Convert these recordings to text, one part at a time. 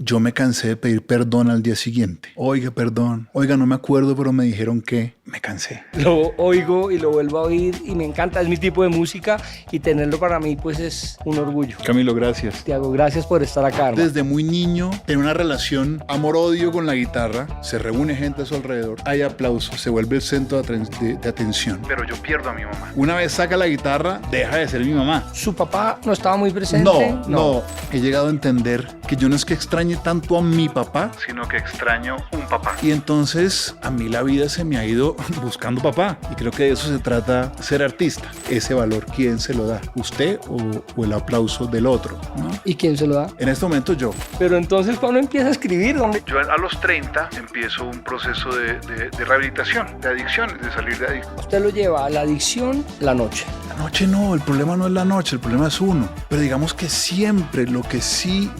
yo me cansé de pedir perdón al día siguiente. Oiga, perdón. Oiga, no me acuerdo, pero me dijeron que me cansé. Lo oigo y lo vuelvo a oír y me encanta, es mi tipo de música y tenerlo para mí pues es un orgullo. Camilo, gracias. Tiago, gracias por estar acá, hermano. Desde muy niño, tenía una relación amor-odio con la guitarra. Se reúne gente a su alrededor. Hay aplausos. Se vuelve el centro de atención. Pero yo pierdo a mi mamá. Una vez saca la guitarra, deja de ser mi mamá. ¿Su papá no estaba muy presente? No. He llegado a entender que yo no es que extrañe tanto a mi papá, sino que extraño un papá. Y entonces a mí la vida se me ha ido buscando papá. Y creo que de eso se trata ser artista. Ese valor, ¿quién se lo da? ¿Usted o el aplauso del otro? ¿No? ¿Y quién se lo da? En este momento yo. Pero entonces, ¿cuándo empieza a escribir? ¿Dónde? Yo a los 30 empiezo un proceso de rehabilitación, de adicciones, de salir de adicción. Usted lo lleva a la adicción la noche. La noche no, el problema no es la noche, el problema es uno. Pero digamos que siempre lo que sí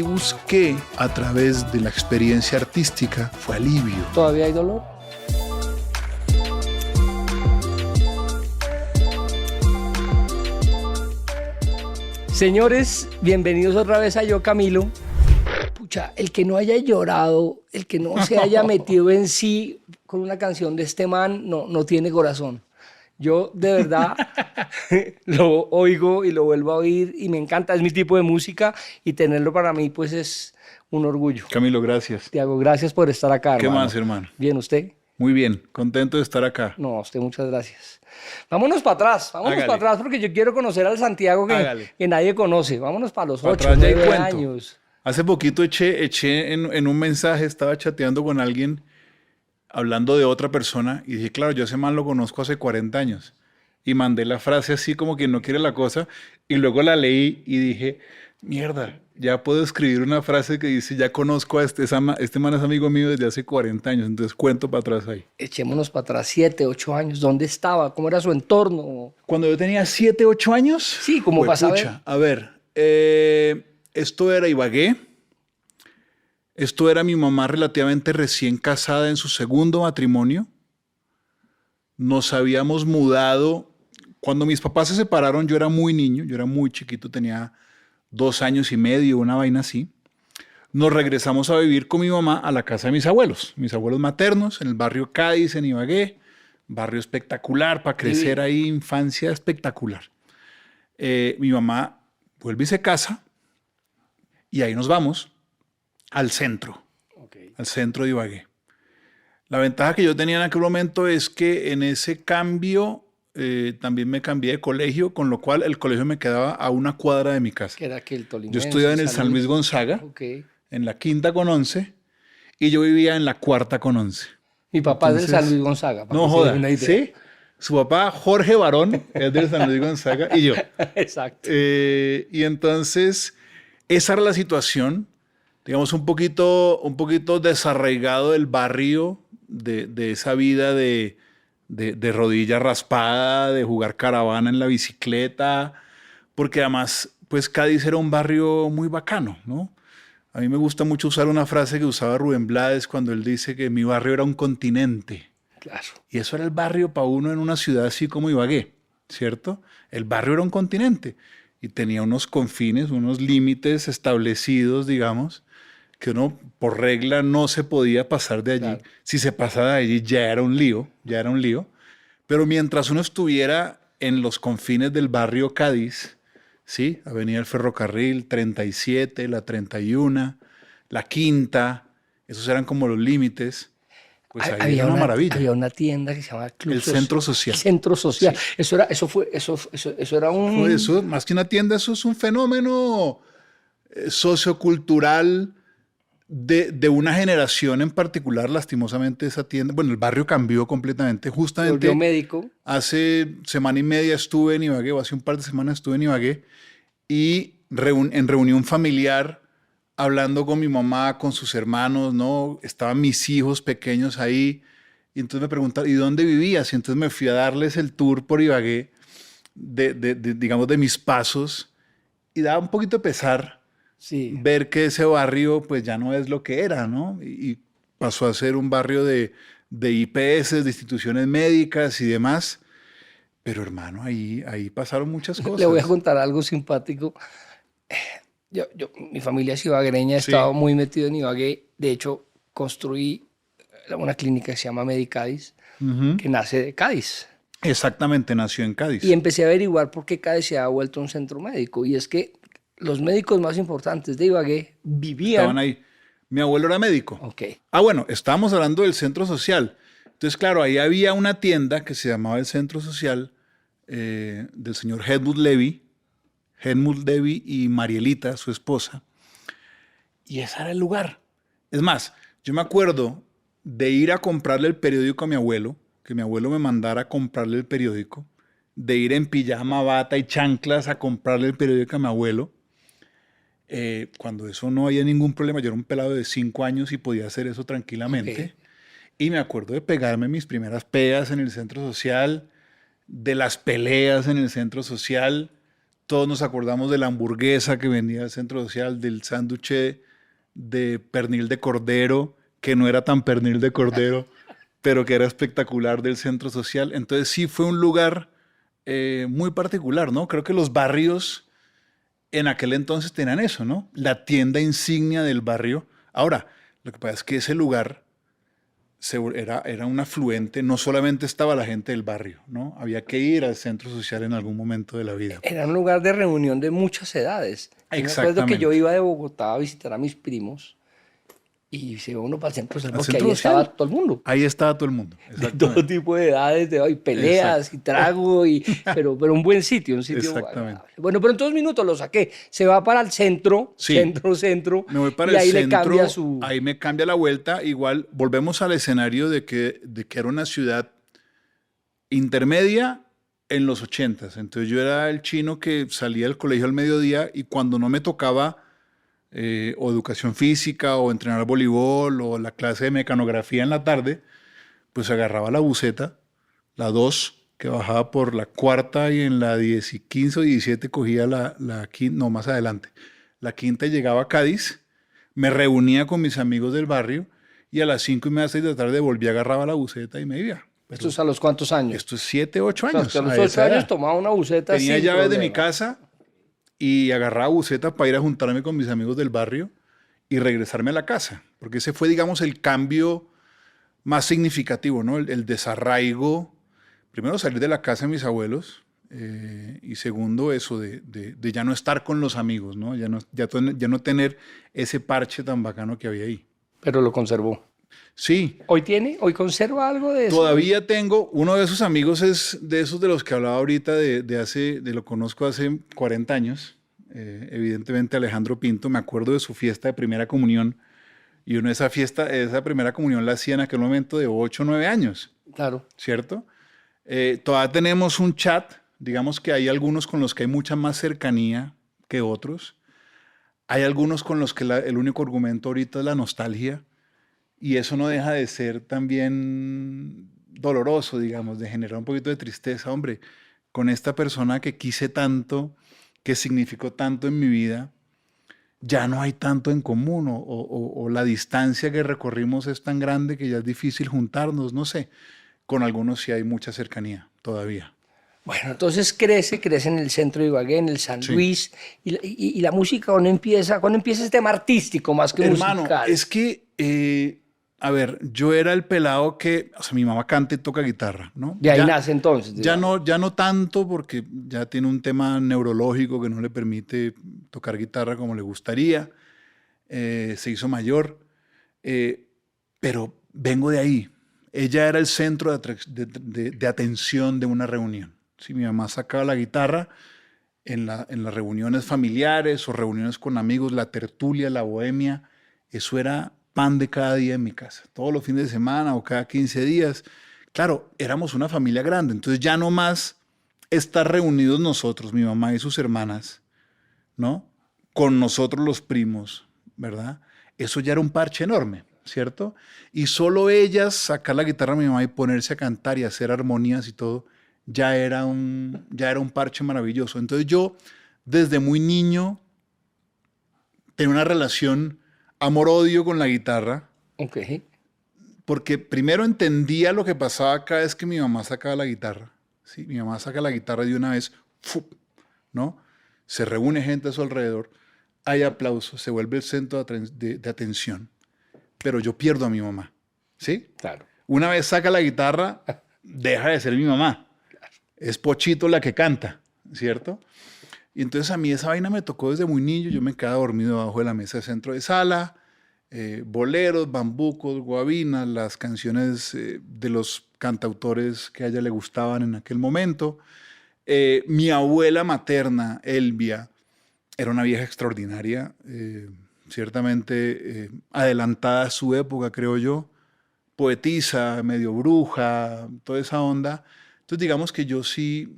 busqué a través de la experiencia artística fue alivio. ¿Todavía hay dolor? Señores, bienvenidos otra vez a Yo Camilo. Pucha, el que no haya llorado, el que no se haya metido en sí con una canción de este man, no tiene corazón. Yo de verdad lo oigo y lo vuelvo a oír y me encanta, es mi tipo de música y tenerlo para mí pues es un orgullo. Camilo, gracias. Tiago, gracias por estar acá, ¿Qué hermano. más, hermano? Bien, ¿usted? Muy bien, contento de estar acá. No, a usted muchas gracias. Vámonos para atrás, Hágale. para atrás porque yo quiero conocer al Santiago que nadie conoce. Vámonos para los Pa' 8, atrás ya hay 9 cuento. años. Hace poquito eché en un mensaje, estaba chateando con alguien hablando de otra persona y dije, claro, yo ese man lo conozco hace 40 años. Y mandé la frase así como quien no quiere la cosa y luego la leí y dije, mierda, ya puedo escribir una frase que dice, ya conozco a este man es amigo mío desde hace 40 años, entonces cuento para atrás ahí. Echémonos para atrás, 7, 8 años. ¿Dónde estaba? ¿Cómo era su entorno? Cuando yo tenía 7, 8 años. Sí, como para saber. A ver, esto era Ibagué. Esto era mi mamá relativamente recién casada en su segundo matrimonio. Nos habíamos mudado. Cuando mis papás se separaron, yo era muy niño, yo era muy chiquito, tenía 2 años y medio, una vaina así. Nos regresamos a vivir con mi mamá a la casa de mis abuelos maternos, en el barrio Cádiz, en Ibagué. Barrio espectacular, para crecer ahí, infancia espectacular. Mi mamá vuelve y se casa y ahí nos vamos al centro, al centro de Ibagué. La ventaja que yo tenía en aquel momento es que en ese cambio también me cambié de colegio, con lo cual el colegio me quedaba a 1 cuadra de mi casa. Que era que el Yo Tolimense, estudiaba en el San Luis Gonzaga, en la 5ª con 11, y yo vivía en la 4ª con 11. Mi papá es del Entonces, San Luis Gonzaga. para No que se den joda, una idea. ¿sí? Su papá, Jorge Barón, es del San Luis Gonzaga, y yo. Exacto. Y entonces, esa era la situación, digamos, un poquito desarraigado del barrio, de esa vida de rodilla raspada, de jugar caravana en la bicicleta, porque además, pues Cádiz era un barrio muy bacano, ¿no? A mí me gusta mucho usar una frase que usaba Rubén Blades cuando él dice que mi barrio era un continente. Claro. Y eso era el barrio para uno en una ciudad así como Ibagué, ¿cierto? El barrio era un continente y tenía unos confines, unos límites establecidos, digamos, que uno por regla no se podía pasar de allí. Claro. Si se pasaba de allí ya era un lío, ya era un lío. Pero mientras uno estuviera en los confines del barrio Cádiz, ¿sí? Avenida del Ferrocarril, 37, la 31, la Quinta, esos eran como los límites. Pues ahí era una maravilla. Había una tienda que se llamaba Club El Centro Social. El Centro Social. Sí. Eso era un... Eso, más que una tienda, eso es un fenómeno sociocultural de una generación en particular. Lastimosamente esa tienda, bueno, el barrio cambió completamente. Justamente volvió médico. hace semana y media estuve en Ibagué, o hace un par de semanas estuve en Ibagué, y en reunión familiar, hablando con mi mamá, con sus hermanos, ¿no? Estaban mis hijos pequeños ahí, y entonces me preguntaron, ¿y dónde vivías? Y entonces me fui a darles el tour por Ibagué, digamos, de mis pasos, y daba un poquito de pesar ver que ese barrio pues ya no es lo que era, ¿no? Y pasó a ser un barrio de IPS, de instituciones médicas y demás. Pero hermano, ahí pasaron muchas cosas. Le voy a contar algo simpático. Mi familia es ibaguereña, he Sí. estado muy metido en Ibagué. De hecho, construí una clínica que se llama Medicadis, Ujú. que nace de Cádiz. Exactamente, nació en Cádiz. Y empecé a averiguar por qué Cádiz se ha vuelto un centro médico. Y es que los médicos más importantes de Ibagué Estaban vivían... ahí. Mi abuelo era médico. Ok. Ah, bueno, estábamos hablando del centro social. Entonces, claro, ahí había una tienda que se llamaba el Centro Social del señor Helmut Levy y Marielita, su esposa. Y ese era el lugar. Es más, yo me acuerdo de ir a comprarle el periódico a mi abuelo, que mi abuelo me mandara a comprarle el periódico, de ir en pijama, bata y chanclas a comprarle el periódico a mi abuelo. Cuando eso no había ningún problema, yo era un pelado de 5 años y podía hacer eso tranquilamente. Ok. Y me acuerdo de pegarme mis primeras pedas en el centro social, de las peleas en el centro social. Todos nos acordamos de la hamburguesa que vendía el centro social, del sándwich de pernil de cordero, que no era tan pernil de cordero, pero que era espectacular del centro social. Entonces sí fue un lugar muy particular, ¿no? Creo que los barrios en aquel entonces tenían eso, ¿no? La tienda insignia del barrio. Ahora, lo que pasa es que ese lugar era un afluente, no solamente estaba la gente del barrio, ¿no? Había que ir al centro social en algún momento de la vida. Era un lugar de reunión de muchas edades. Yo me acuerdo que yo Exactamente. iba de Bogotá a visitar a mis primos y se iba uno para el centro social Al porque centro ahí estaba social. todo el mundo. Ahí estaba todo el mundo. De todo Exactamente. tipo de edades, y Exacto. peleas y trago, pero un buen sitio, un sitio Exactamente. agradable. Bueno, pero en 2 minutos lo saqué. Se va para el centro, Sí, centro, me voy para y el ahí le cambia centro, su... ahí me cambia la vuelta. Igual volvemos al escenario de que era una ciudad intermedia en los 80s. Entonces yo era el chino que salía del colegio al mediodía y cuando no me tocaba o educación física o entrenar voleibol o la clase de mecanografía en la tarde, pues agarraba la buseta, la 2 que bajaba por la cuarta y en la 10 y 15 o 17 cogía la quinta, no, más adelante. La quinta llegaba a Cádiz, me reunía con mis amigos del barrio y a las 5:30, 6 de la tarde volvía, agarraba la buseta y me iba. ¿Esto Pero es a los cuántos años? esto es 7, 8 O sea, usted años, a los a 8 esa años edad. tomaba una buceta Tenía sin llaves de mi problema. casa y agarraba buseta para ir a juntarme con mis amigos del barrio y regresarme a la casa. Porque ese fue, digamos, el cambio más significativo, ¿no? El desarraigo. Primero, salir de la casa de mis abuelos. Y segundo, eso de ya no estar con los amigos, ¿no? Ya no tener ese parche tan bacano que había ahí. Pero lo conservó. Sí, ¿Hoy conserva algo de eso? todavía tengo, uno de esos amigos es de esos de los que hablaba ahorita, de lo conozco hace 40 años, evidentemente Alejandro Pinto. Me acuerdo de su fiesta de primera comunión y uno de esa primera comunión la hacía en aquel momento de 8 o 9 años, Claro. ¿cierto? Todavía tenemos un chat, digamos que hay algunos con los que hay mucha más cercanía que otros. Hay algunos con los que el único argumento ahorita es la nostalgia. Y eso no deja de ser también doloroso, digamos, de generar un poquito de tristeza. Hombre, con esta persona que quise tanto, que significó tanto en mi vida, ya no hay tanto en común o la distancia que recorrimos es tan grande que ya es difícil juntarnos, no sé. Con algunos sí hay mucha cercanía todavía. Bueno, entonces crece en el centro de Ibagué, en el San Sí. Luis, y la música, cuando empieza el tema artístico más que Hermano, musical? es que, a ver, yo era el pelado que, o sea, mi mamá canta y toca guitarra, ¿no? De ahí nace entonces, digamos. Ya no tanto porque ya tiene un tema neurológico que no le permite tocar guitarra como le gustaría. Se hizo mayor, eh, pero vengo de ahí. Ella era el centro de atención de una reunión. Sí, mi mamá sacaba la guitarra en las reuniones familiares o reuniones con amigos, la tertulia, la bohemia. Eso era pan de cada día en mi casa. Todos los fines de semana o cada 15 días. Claro, éramos una familia grande, entonces ya no más estar reunidos nosotros, mi mamá y sus hermanas, ¿no? Con nosotros los primos, ¿verdad? Eso ya era un parche enorme, ¿cierto? Y solo ellas sacar la guitarra a mi mamá y ponerse a cantar y hacer armonías y todo, ya era un parche maravilloso. Entonces yo, desde muy niño, tenía una relación amor-odio con la guitarra, Ok. porque primero entendía lo que pasaba cada vez que mi mamá sacaba la guitarra. ¿Sí? Mi mamá saca la guitarra de una vez, ¡fu! ¿No? Se reúne gente a su alrededor. hay aplausos, se vuelve el centro de atención, pero yo pierdo a mi mamá, ¿sí? Claro. Una vez saca la guitarra, deja de ser mi mamá. Es Pochito la que canta, ¿cierto? Y entonces a mí esa vaina me tocó desde muy niño. Yo me quedaba dormido debajo de la mesa de centro de sala, boleros, bambucos, guabinas, las canciones de los cantautores que a ella le gustaban en aquel momento. Mi abuela materna, Elvia, era una vieja extraordinaria, ciertamente adelantada a su época, creo yo, poetisa, medio bruja, toda esa onda. Entonces digamos que yo sí,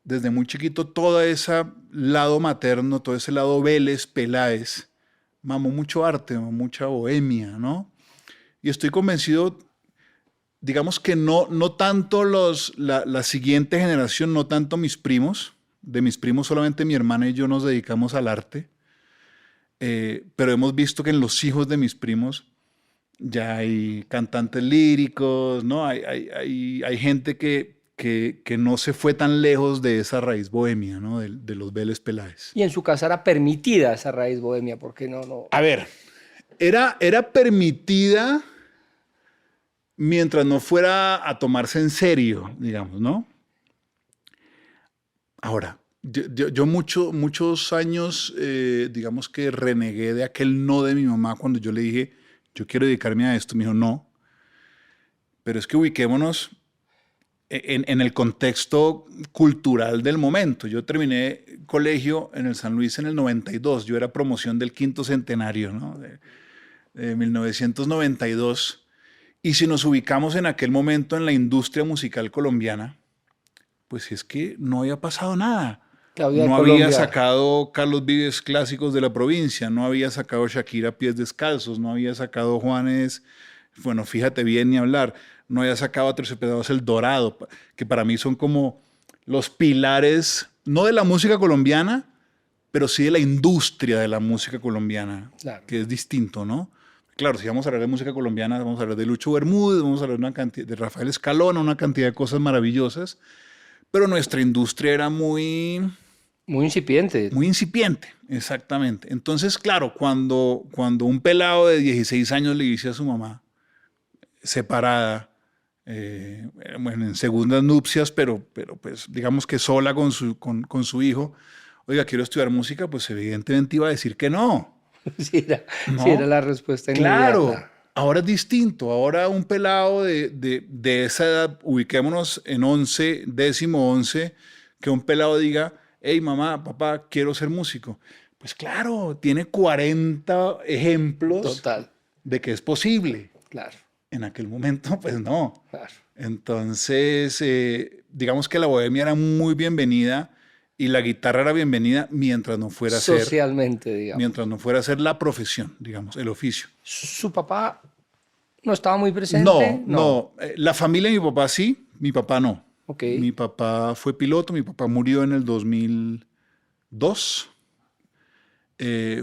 desde muy chiquito, todo ese lado materno, todo ese lado Vélez, Peláez, mamó mucho arte, mamó mucha bohemia, ¿no? Y estoy convencido, digamos que no tanto la siguiente generación, no tanto mis primos, de mis primos solamente mi hermana y yo nos dedicamos al arte, pero hemos visto que en los hijos de mis primos ya hay cantantes líricos, ¿no? Hay gente que no se fue tan lejos de esa raíz bohemia, ¿no? De los Vélez Peláez. Y en su casa era permitida esa raíz bohemia, porque no. A ver, era permitida mientras no fuera a tomarse en serio, digamos, ¿no? Ahora, yo muchos años, digamos que renegué de aquel no de mi mamá cuando yo le dije, yo quiero dedicarme a esto. Me dijo, no. Pero es que ubiquémonos en el contexto cultural del momento. Yo terminé colegio en el San Luis en el 92. Yo era promoción del quinto centenario, ¿no? de 1992. Y si nos ubicamos en aquel momento en la industria musical colombiana, pues es que no había pasado nada. Claudia de No Colombia. había sacado Carlos Vives clásicos de la provincia, no había sacado Shakira Pies Descalzos, no había sacado Juanes, bueno, fíjate bien ni hablar, no había sacado a Terciopedados El Dorado, que para mí son como los pilares, no de la música colombiana, pero sí de la industria de la música colombiana, Claro. que es distinto, ¿no? Claro, si vamos a hablar de música colombiana, vamos a hablar de Lucho Bermúdez, vamos a hablar de Rafael Escalona, una cantidad de cosas maravillosas, pero nuestra industria era muy incipiente. muy incipiente, exactamente. Entonces, claro, cuando un pelado de 16 años le dice a su mamá, separada, bueno, en segundas nupcias, pero pues digamos que sola con su hijo, oiga, quiero estudiar música, pues evidentemente iba a decir que no. Sí ¿No? era la respuesta inmediata. Claro, ahora es distinto. Ahora un pelado de esa edad, ubiquémonos en 11, décimo 11, que un pelado diga, hey, mamá, papá, quiero ser músico. Pues claro, tiene 40 ejemplos Total. de que es posible. Claro. En aquel momento, pues no. Claro. Entonces, digamos que la bohemia era muy bienvenida y la guitarra era bienvenida mientras no fuera a ser, Socialmente, digamos. mientras no fuera a ser la profesión, digamos, el oficio. ¿Su papá no estaba muy presente? No. La familia de mi papá sí, mi papá no. Ok. Mi papá fue piloto, mi papá murió en el 2002.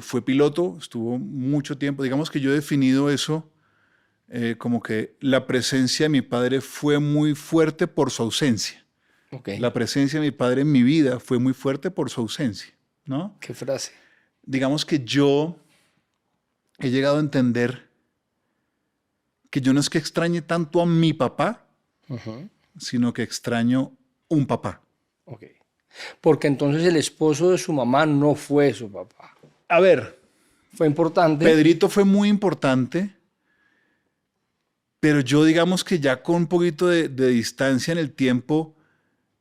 Fue piloto, estuvo mucho tiempo. Digamos que yo he definido eso como que la presencia de mi padre fue muy fuerte por su ausencia. Ok. La presencia de mi padre en mi vida fue muy fuerte por su ausencia, ¿no? ¿Qué frase? Digamos que yo he llegado a entender que yo no es que extrañe tanto a mi papá, sino que extraño un papá. Ok. Porque entonces el esposo de su mamá no fue su papá. A ver, Fue importante. Pedrito fue muy importante, pero yo digamos que ya con un poquito de distancia en el tiempo,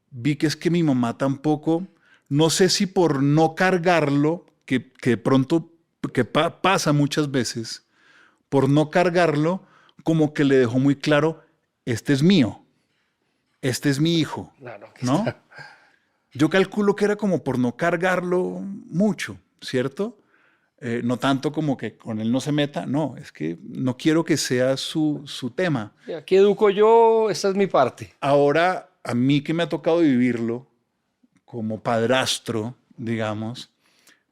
vi que es que mi mamá tampoco, no sé si por no cargarlo, que de pronto, que pasa muchas veces, por no cargarlo, como que le dejó muy claro, este es mío, este es mi hijo, Claro, ¿no? Yo calculo que era como por no cargarlo mucho, ¿cierto? No tanto como que con él no se meta, no, es que no quiero que sea su tema. Aquí educo yo, esta es mi parte. Ahora, a mí que me ha tocado vivirlo como padrastro, digamos,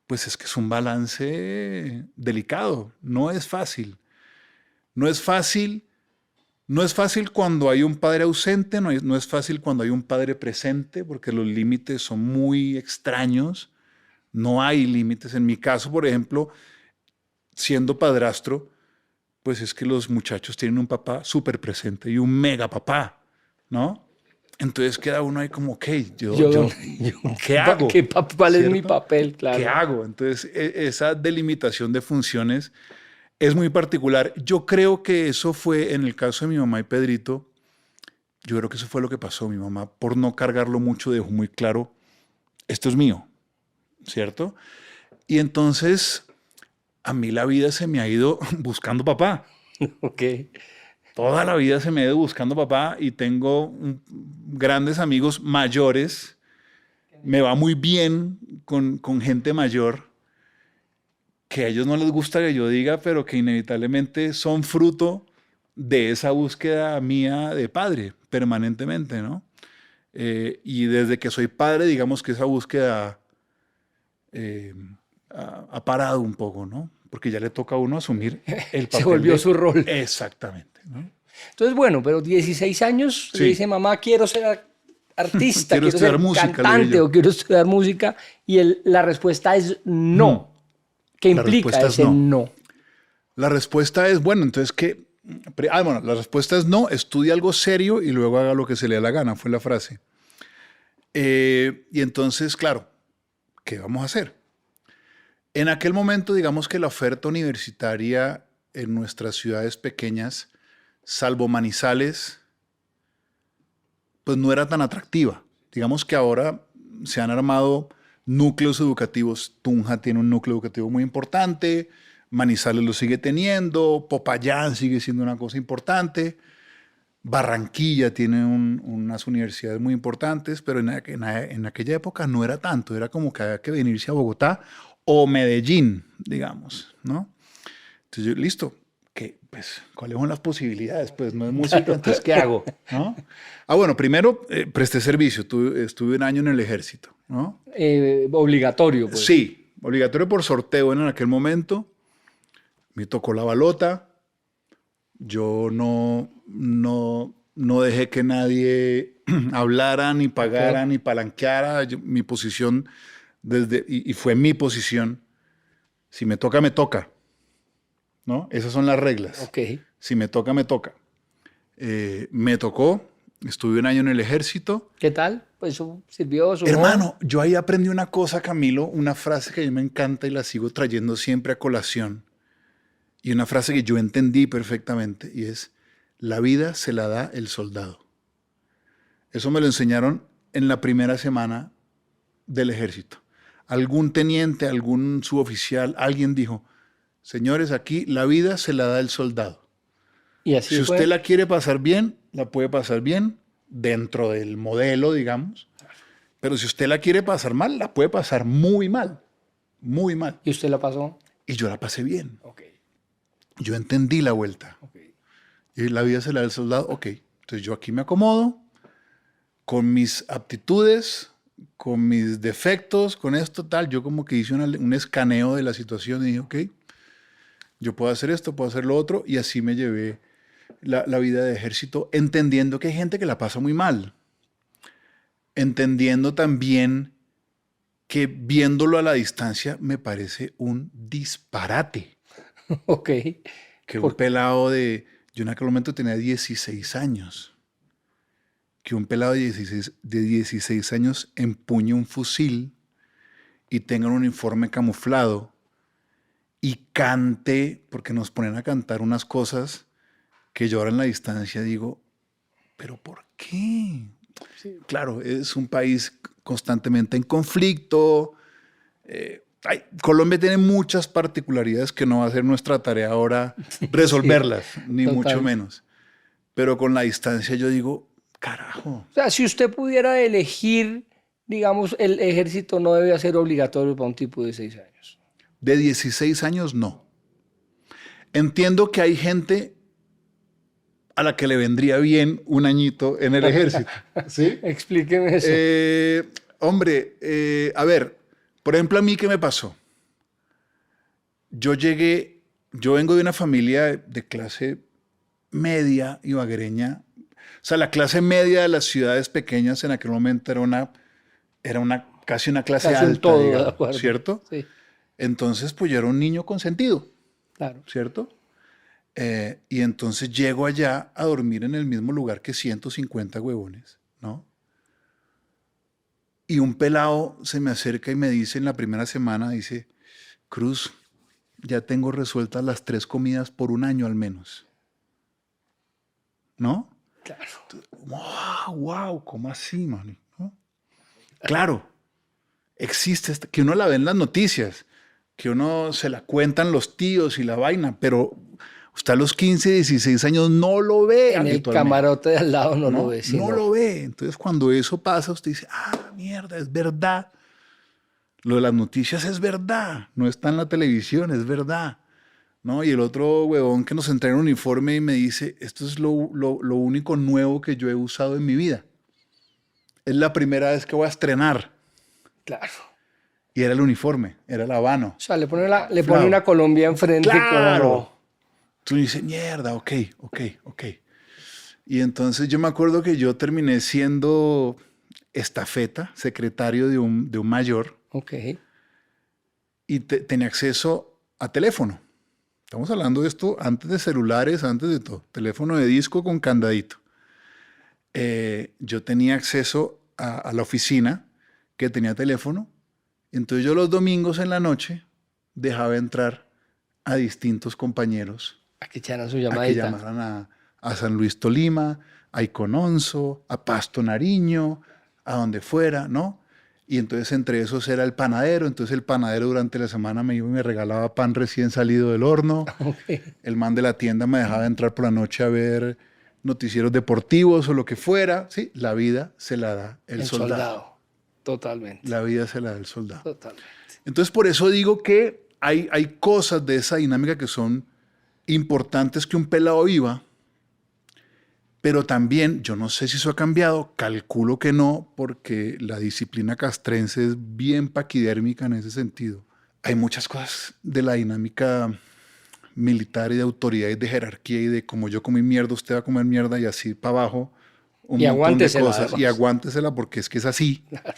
pues es que es un balance delicado, no es fácil. No es fácil cuando hay un padre ausente, no es fácil cuando hay un padre presente, porque los límites son muy extraños. No hay límites. En mi caso, por ejemplo, siendo padrastro, pues es que los muchachos tienen un papá súper presente y un mega papá, ¿no? Entonces queda uno ahí como, ok, ¿qué hago? ¿Cuál es mi ¿Cierto? papel? Claro. ¿Qué hago? Entonces, esa delimitación de funciones es muy particular. Yo creo que eso fue, en el caso de mi mamá y Pedrito, yo creo que eso fue lo que pasó. Mi mamá, por no cargarlo mucho, dejó muy claro, esto es mío, ¿cierto? Y entonces, a mí la vida se me ha ido buscando papá. Ok. Toda la vida se me ha ido buscando papá y tengo grandes amigos mayores. Me va muy bien con gente mayor que a ellos no les gusta que yo diga, pero que inevitablemente son fruto de esa búsqueda mía de padre permanentemente, ¿no? Y desde que soy padre, digamos que esa búsqueda ha parado un poco, ¿no? Porque ya le toca a uno asumir el papel. Se volvió su rol. Exactamente, ¿no? Entonces, bueno, pero 16 años Sí. le dice, mamá, quiero ser artista, Quiero estudiar ser música, le cantante dije yo. o quiero estudiar música. Y la respuesta es no. ¿Qué La implica respuesta es ese no. no? La respuesta es, bueno, entonces ¿qué? Bueno, la respuesta es no, estudie algo serio y luego haga lo que se le dé la gana, fue la frase. Y entonces, claro, ¿qué vamos a hacer? En aquel momento, digamos que la oferta universitaria en nuestras ciudades pequeñas, salvo Manizales, pues no era tan atractiva. Digamos que ahora se han armado núcleos educativos. Tunja tiene un núcleo educativo muy importante, Manizales lo sigue teniendo, Popayán sigue siendo una cosa importante, Barranquilla tiene unas universidades muy importantes, pero en aquella época no era tanto, era como que había que venirse a Bogotá o Medellín, digamos, ¿no? Entonces yo, listo, pues, ¿cuáles son las posibilidades? Pues no es música, entonces ¿qué hago? ¿No? Bueno, primero presté servicio, estuve un año en el ejército, ¿no? Obligatorio, pues. Sí, obligatorio por sorteo en aquel momento. Me tocó la balota. Yo no dejé que nadie hablara, ni pagara, Ok. ni palanqueara. Mi posición, y fue mi posición, si me toca, me toca, ¿no? Esas son las reglas. Ok. Si me toca, me toca. Me tocó, estuve un año en el ejército. ¿Qué tal? Pues eso sirvió, sumó. Hermano, yo ahí aprendí una cosa, Camilo, una frase que a mí me encanta y la sigo trayendo siempre a colación. Y una frase que yo entendí perfectamente y es, la vida se la da el soldado. Eso me lo enseñaron en la primera semana del ejército. Algún teniente, algún suboficial, alguien dijo, señores, aquí la vida se la da el soldado. Y así Si fue. usted la quiere pasar bien, la puede pasar bien dentro del modelo, digamos. Pero si usted la quiere pasar mal, la puede pasar muy mal. Muy mal. ¿Y usted la pasó? Y yo la pasé bien. Ok. Yo entendí la vuelta. Okay. Y la vida se la da el soldado. Ok, entonces yo aquí me acomodo con mis aptitudes, con mis defectos, con esto tal. Yo como que hice un escaneo de la situación y dije, ok, yo puedo hacer esto, puedo hacer lo otro. Y así me llevé la vida de ejército, entendiendo que hay gente que la pasa muy mal. Entendiendo también que viéndolo a la distancia me parece un disparate. Ok. Que un pelado yo en aquel momento tenía 16 años. Que un pelado de 16 años empuñe un fusil y tenga un uniforme camuflado y cante, porque nos ponen a cantar unas cosas que yo ahora en la distancia digo, ¿pero por qué? Sí. Claro, es un país constantemente en conflicto. Colombia tiene muchas particularidades que no va a ser nuestra tarea ahora resolverlas, ni Total. mucho menos. Pero con la distancia yo digo, carajo. O sea, si usted pudiera elegir, digamos, el ejército no debe ser obligatorio para un tipo de 6 años. De 16 años no. Entiendo que hay gente a la que le vendría bien un añito en el ejército. ¿Sí? Explíqueme eso. Hombre, a ver, por ejemplo, a mí, ¿qué me pasó? Yo vengo de una familia de clase media ibaguereña. O sea, la clase media de las ciudades pequeñas en aquel momento era una casi una clase Casi un alta, todo, de digamos, acuerdo. ¿cierto? Sí, Entonces, pues yo era un niño consentido, claro. ¿cierto? Y entonces llego allá a dormir en el mismo lugar que 150 huevones, ¿no? Y un pelado se me acerca y me dice en la primera semana, dice, Cruz, ya tengo resueltas las 3 comidas por un año al menos, ¿no? Claro. Wow, wow, ¿cómo así, man? ¿No? Claro, existe, que uno la ve en las noticias, que uno se la cuentan los tíos y la vaina, pero usted a los 15, 16 años no lo ve En el habitualmente, camarote de al lado no lo ¿no? ve, No sino lo ve. Entonces, cuando eso pasa, usted dice, ah, mierda, es verdad. Lo de las noticias es verdad, no está en la televisión, es verdad. ¿No? Y el otro huevón que nos entrega un uniforme y me dice, esto es lo único nuevo que yo he usado en mi vida. Es la primera vez que voy a estrenar. claro. Y era el uniforme, era el habano. O sea, le pone Flao. una Colombia enfrente. ¡Claro! Como... Tú dices, mierda, ok. Y entonces yo me acuerdo que yo terminé siendo estafeta, secretario de un mayor, Ok. y tenía acceso a teléfono. Estamos hablando de esto antes de celulares, antes de todo. Teléfono de disco con candadito. Yo tenía acceso a la oficina que tenía teléfono. Entonces yo los domingos en la noche dejaba entrar a distintos compañeros A que echaran su a que llamadita. llamaran a San Luis Tolima, a Icononso, a Pasto Nariño, a donde fuera, ¿no? Y entonces entre esos era el panadero. Entonces el panadero durante la semana me iba y me regalaba pan recién salido del horno. Ok. El man de la tienda me dejaba entrar por la noche a ver noticieros deportivos o lo que fuera. Sí, la vida se la da el soldado. Totalmente. La vida se la da el soldado. Totalmente. Entonces por eso digo que hay cosas de esa dinámica que son importantes que un pelado viva, pero también, yo no sé si eso ha cambiado, calculo que no, porque la disciplina castrense es bien paquidérmica en ese sentido. Hay muchas cosas de la dinámica militar y de autoridad y de jerarquía y de como yo comí mierda, usted va a comer mierda y así para abajo, un Y montón de aguántesela, cosas. además. Y aguántesela porque es que es así. Claro.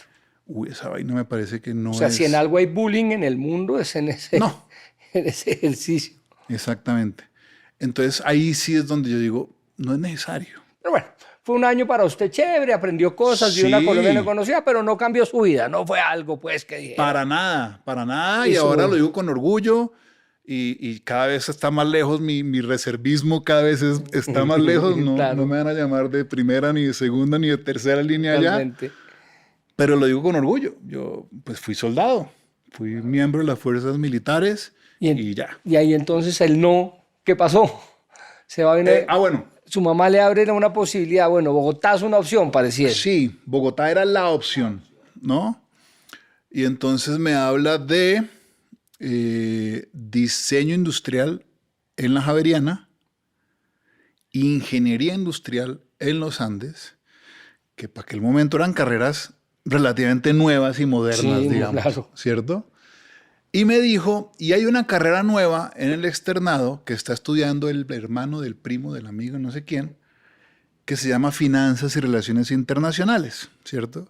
Uy, esa vaina me parece que no O sea, es... si en algo hay bullying en el mundo es en ese, No, en ese ejercicio. exactamente. Entonces ahí sí es donde yo digo, no es necesario. Pero bueno, fue un año para usted chévere, aprendió cosas, vio una Sí. Colombia que no conocía, pero no cambió su vida, no fue algo pues que dijera. Para nada. Y Y ahora su- lo digo con orgullo. Y cada vez está más lejos, mi reservismo cada vez está más lejos. No, Claro. no me van a llamar de primera, ni de segunda, ni de tercera línea allá. Totalmente. Pero lo digo con orgullo. Yo pues fui soldado, fui miembro de las fuerzas militares y ya. Y ahí entonces el no, ¿qué pasó? Se va a venir, Bueno, su mamá le abre una posibilidad, bueno, Bogotá es una opción, pareciera. sí, Bogotá era la opción, ¿no? Y entonces me habla de diseño industrial en la Javeriana, ingeniería industrial en los Andes, que para aquel momento eran carreras relativamente nuevas y modernas, Sí, digamos, claro. ¿cierto? Y me dijo, y hay una carrera nueva en el externado que está estudiando el hermano del primo del amigo, no sé quién, que se llama Finanzas y Relaciones Internacionales, ¿cierto?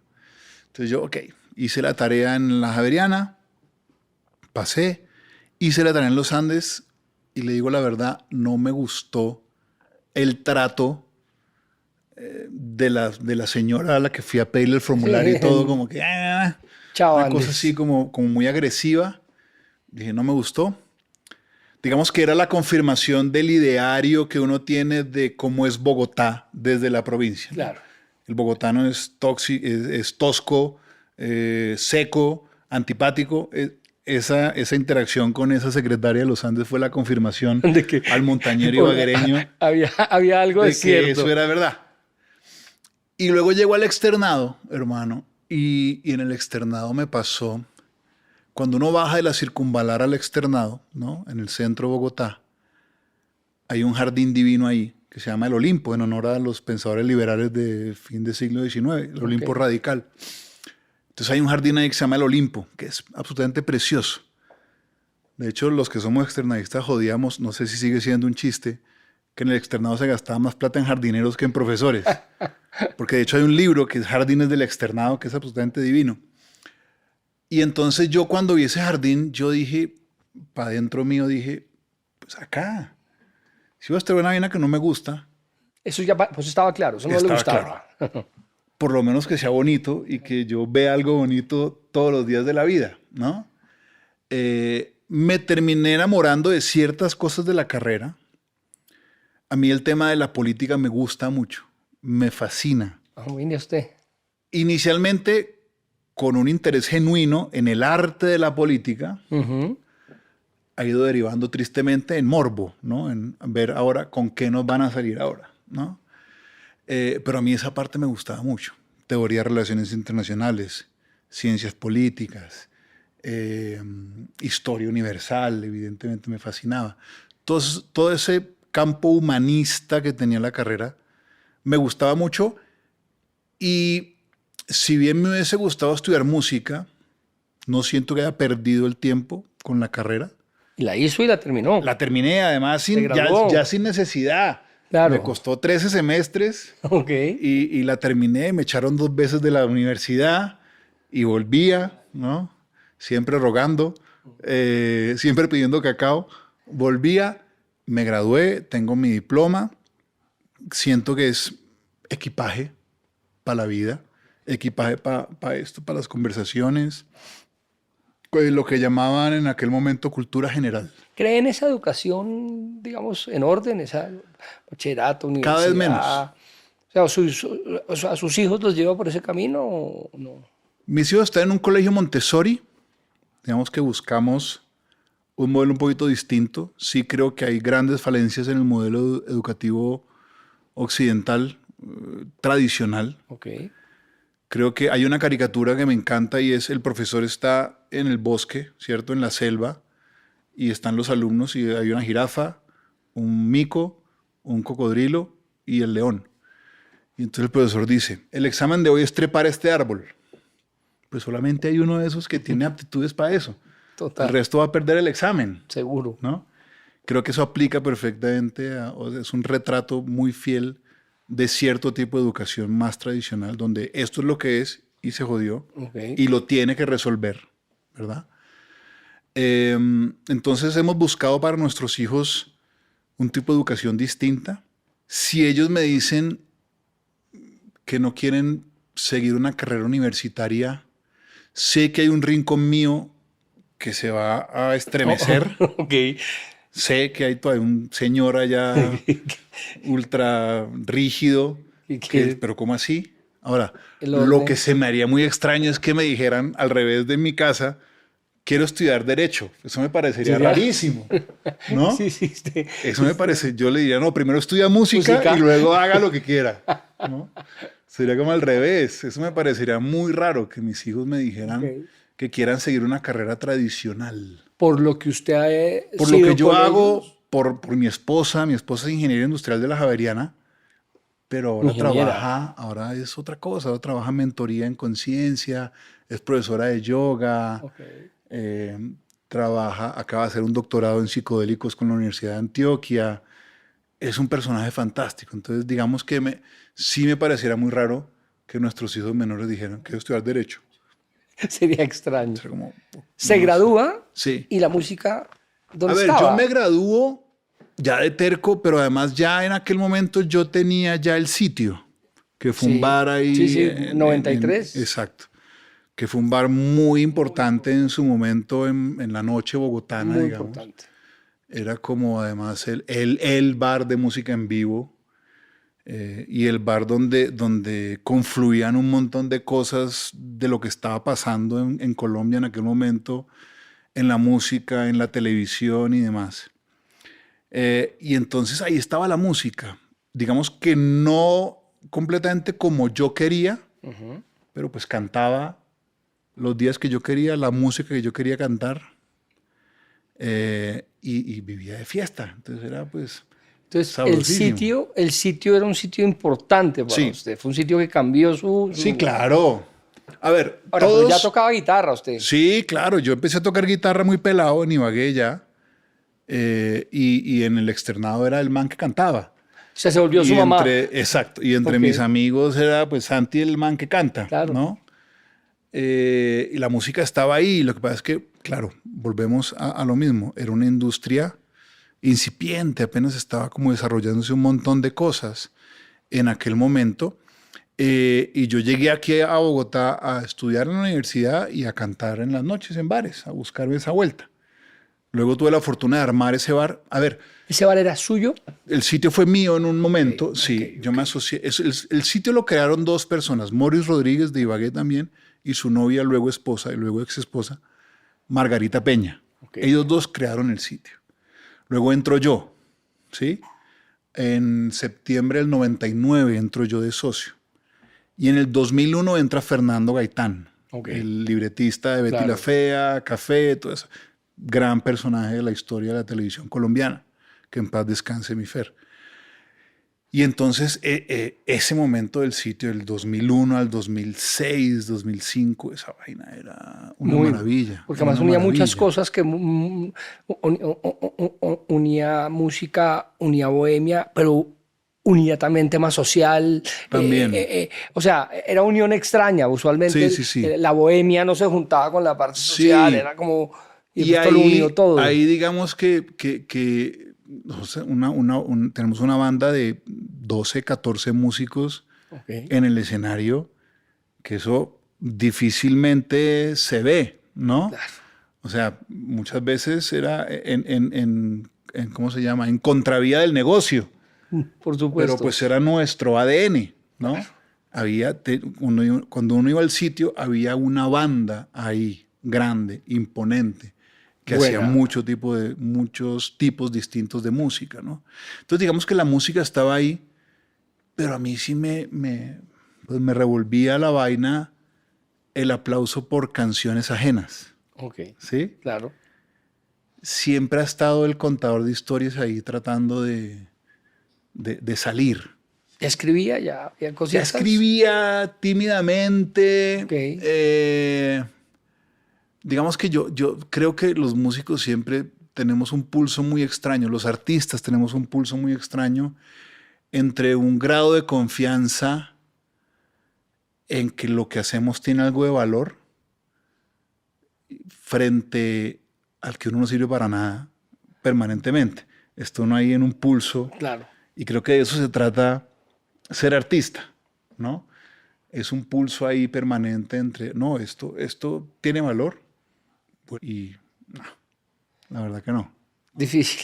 Entonces yo, ok, hice la tarea en la Javeriana, pasé, hice la tarea en los Andes y le digo la verdad, no me gustó el trato de la señora a la que fui a pedirle el formulario y todo, como que Chao, una Andes. cosa así como muy agresiva. Dije, no me gustó. Digamos que era la confirmación del ideario que uno tiene de cómo es Bogotá desde la provincia. Claro. El bogotano es tosco, seco, antipático. Esa interacción con esa secretaria de los Andes fue la confirmación De que- al montañero ibaguereño había algo de de que cierto. eso era verdad. Y luego llegó al externado, hermano, y en el externado me pasó, cuando uno baja de la circunvalar al externado, ¿no? En el centro de Bogotá, hay un jardín divino ahí que se llama el Olimpo, en honor a los pensadores liberales de fin del siglo XIX, el Olimpo radical. Entonces hay un jardín ahí que se llama el Olimpo, que es absolutamente precioso. De hecho, los que somos externadistas jodíamos, no sé si sigue siendo un chiste, que en el externado se gastaba más plata en jardineros que en profesores. Porque de hecho hay un libro que es Jardines del Externado, que es absolutamente divino. Y entonces yo cuando vi ese jardín, yo dije, para adentro mío dije, pues acá. Si voy a estar una vaina que no me gusta, Eso ya pues estaba claro, eso no le estaba gustaba. por lo menos que sea bonito y que yo vea algo bonito todos los días de la vida, ¿no? Me terminé enamorando de ciertas cosas de la carrera. A mí el tema de la política me gusta mucho, me fascina. Mire usted. Inicialmente con un interés genuino en el arte de la política, ha ido derivando tristemente en morbo, ¿no? En ver ahora con qué nos van a salir ahora, ¿no? Pero a mí esa parte me gustaba mucho. Teoría de relaciones internacionales, ciencias políticas, historia universal, evidentemente me fascinaba. Todo ese campo humanista que tenía la carrera me gustaba mucho, y si bien me hubiese gustado estudiar música, no siento que haya perdido el tiempo con la carrera. Y la hizo y la terminó. La terminé además ya sin necesidad. Claro. Me costó 13 semestres Ok. y la terminé. Me echaron 2 veces de la universidad y volvía, ¿no? Siempre rogando, siempre pidiendo cacao. Volvía, me gradué, tengo mi diploma. Siento que es equipaje para la vida, equipaje para esto, para las conversaciones, lo que llamaban en aquel momento cultura general. ¿Cree en esa educación, digamos, en orden, esa bachillerato, universidad? Cada vez menos. O sea, ¿a sus hijos los lleva por ese camino o no? Mis hijos están en un colegio Montessori. Digamos que buscamos un modelo un poquito distinto. Sí creo que hay grandes falencias en el modelo educativo occidental, tradicional. Ok. Creo que hay una caricatura que me encanta y es: el profesor está en el bosque, ¿cierto? En la selva, y están los alumnos y hay una jirafa, un mico, un cocodrilo y el león. Y entonces el profesor dice: el examen de hoy es trepar este árbol. Pues solamente hay uno de esos que tiene aptitudes para eso. Total. El resto va a perder el examen. Seguro. ¿No? Creo que eso aplica perfectamente, o sea, es un retrato muy fiel de cierto tipo de educación más tradicional, donde esto es lo que es y se jodió, Okay. y lo tiene que resolver, ¿verdad? Entonces hemos buscado para nuestros hijos un tipo de educación distinta. Si ellos me dicen que no quieren seguir una carrera universitaria, sé que hay un rincón mío que se va a estremecer. Ok. Sé que hay todavía un señor allá ultra rígido, pero ¿cómo así? Ahora, lo que se me haría muy extraño es que me dijeran al revés de mi casa: quiero estudiar Derecho. Eso me parecería rarísimo, ¿no? Sí. Eso me parece. Yo le diría: no, primero estudia música y luego haga lo que quiera, ¿no? Sería como al revés. Eso me parecería muy raro, que mis hijos me dijeran que quieran seguir una carrera tradicional. Por lo que usted ha Por lo que yo hago, por mi esposa. Mi esposa es ingeniera industrial de la Javeriana, pero ahora es otra cosa. Ahora trabaja en mentoría en conciencia, es profesora de yoga, acaba de hacer un doctorado en psicodélicos con la Universidad de Antioquia. Es un personaje fantástico. Entonces, digamos que sí me pareciera muy raro que nuestros hijos menores dijeran: quiero estudiar Derecho. Sería extraño. Sería como, se gradúa sí. Y la música, ¿dónde A ver, estaba? yo me gradúo ya de terco, pero además ya en aquel momento yo tenía ya el sitio, que fue un bar ahí. Sí, 93. Exacto. Que fue un bar muy importante en su momento en la noche bogotana, muy digamos. Importante. Era como además el bar de música en vivo, y el bar donde confluían un montón de cosas de lo que estaba pasando en Colombia en aquel momento, en la música, en la televisión y demás. Y entonces ahí estaba la música. Digamos que no completamente como yo quería, pero pues cantaba los días que yo quería, la música que yo quería cantar, y vivía de fiesta. Entonces era pues... Entonces el sitio era un sitio importante para usted. Fue un sitio que cambió su... Sí, claro. A ver, ahora, pero ya tocaba guitarra usted. Sí, claro. Yo empecé a tocar guitarra muy pelado en Ibagué ya. Y en el externado era el man que cantaba. O sea, se volvió su mamá. Exacto. Y entre mis amigos era pues Santi el man que canta, claro, ¿no? y la música estaba ahí. Lo que pasa es que, claro, volvemos a lo mismo. Era una industria incipiente, apenas estaba como desarrollándose un montón de cosas en aquel momento. Y yo llegué aquí a Bogotá a estudiar en la universidad y a cantar en las noches en bares, a buscarme esa vuelta. Luego tuve la fortuna de armar ese bar. A ver, ¿Ese bar era suyo? el sitio fue mío en un momento, Ok, sí, ok, yo me asocié. El sitio lo crearon dos personas, Morris Rodríguez de Ibagué también, y su novia, luego esposa y luego ex esposa, Margarita Peña. Ok. Ellos dos crearon el sitio. Luego entro yo, ¿sí? En septiembre del 99 entro yo de socio. Y en el 2001 entra Fernando Gaitán, Ok. el libretista de Betty Claro. la Fea, Café, todo eso. Gran personaje de la historia de la televisión colombiana. Que en paz descanse mi Fer. Y entonces ese momento del sitio, del 2001 al 2006, 2005, esa vaina era una maravilla. Porque era además una unía muchas maravilla. cosas que unía música, unía bohemia, pero unía también tema social. También. O sea, era unión extraña. Usualmente Sí. la bohemia no se juntaba con la parte Sí. social, era como... Y esto lo unió todo. ahí digamos que o sea, tenemos una banda de 12, 14 músicos Ok. en el escenario, que eso difícilmente se ve, ¿no? Claro. O sea, muchas veces era ¿cómo se llama? En contravía del negocio. Por supuesto. Pero pues era nuestro ADN, ¿no? Cuando uno iba al sitio, había una banda ahí, grande, imponente, que hacía Buena. muchos tipos distintos de música, ¿no? Entonces digamos que la música estaba ahí, pero a mí sí pues me revolvía la vaina el aplauso por canciones ajenas, Ok, ¿sí? claro. Siempre ha estado el contador de historias ahí tratando de salir. ¿Ya escribía? ¿Ya Ya cositas? escribía tímidamente. Ok. Digamos que yo creo que los músicos siempre tenemos un pulso muy extraño, los artistas tenemos un pulso muy extraño entre un grado de confianza en que lo que hacemos tiene algo de valor frente al que uno no sirve para nada permanentemente. Está uno ahí en un pulso. Claro. Y creo que de eso se trata ser artista, ¿no? Es un pulso ahí permanente entre, no, esto tiene valor. Y no, la verdad que no. Difícil.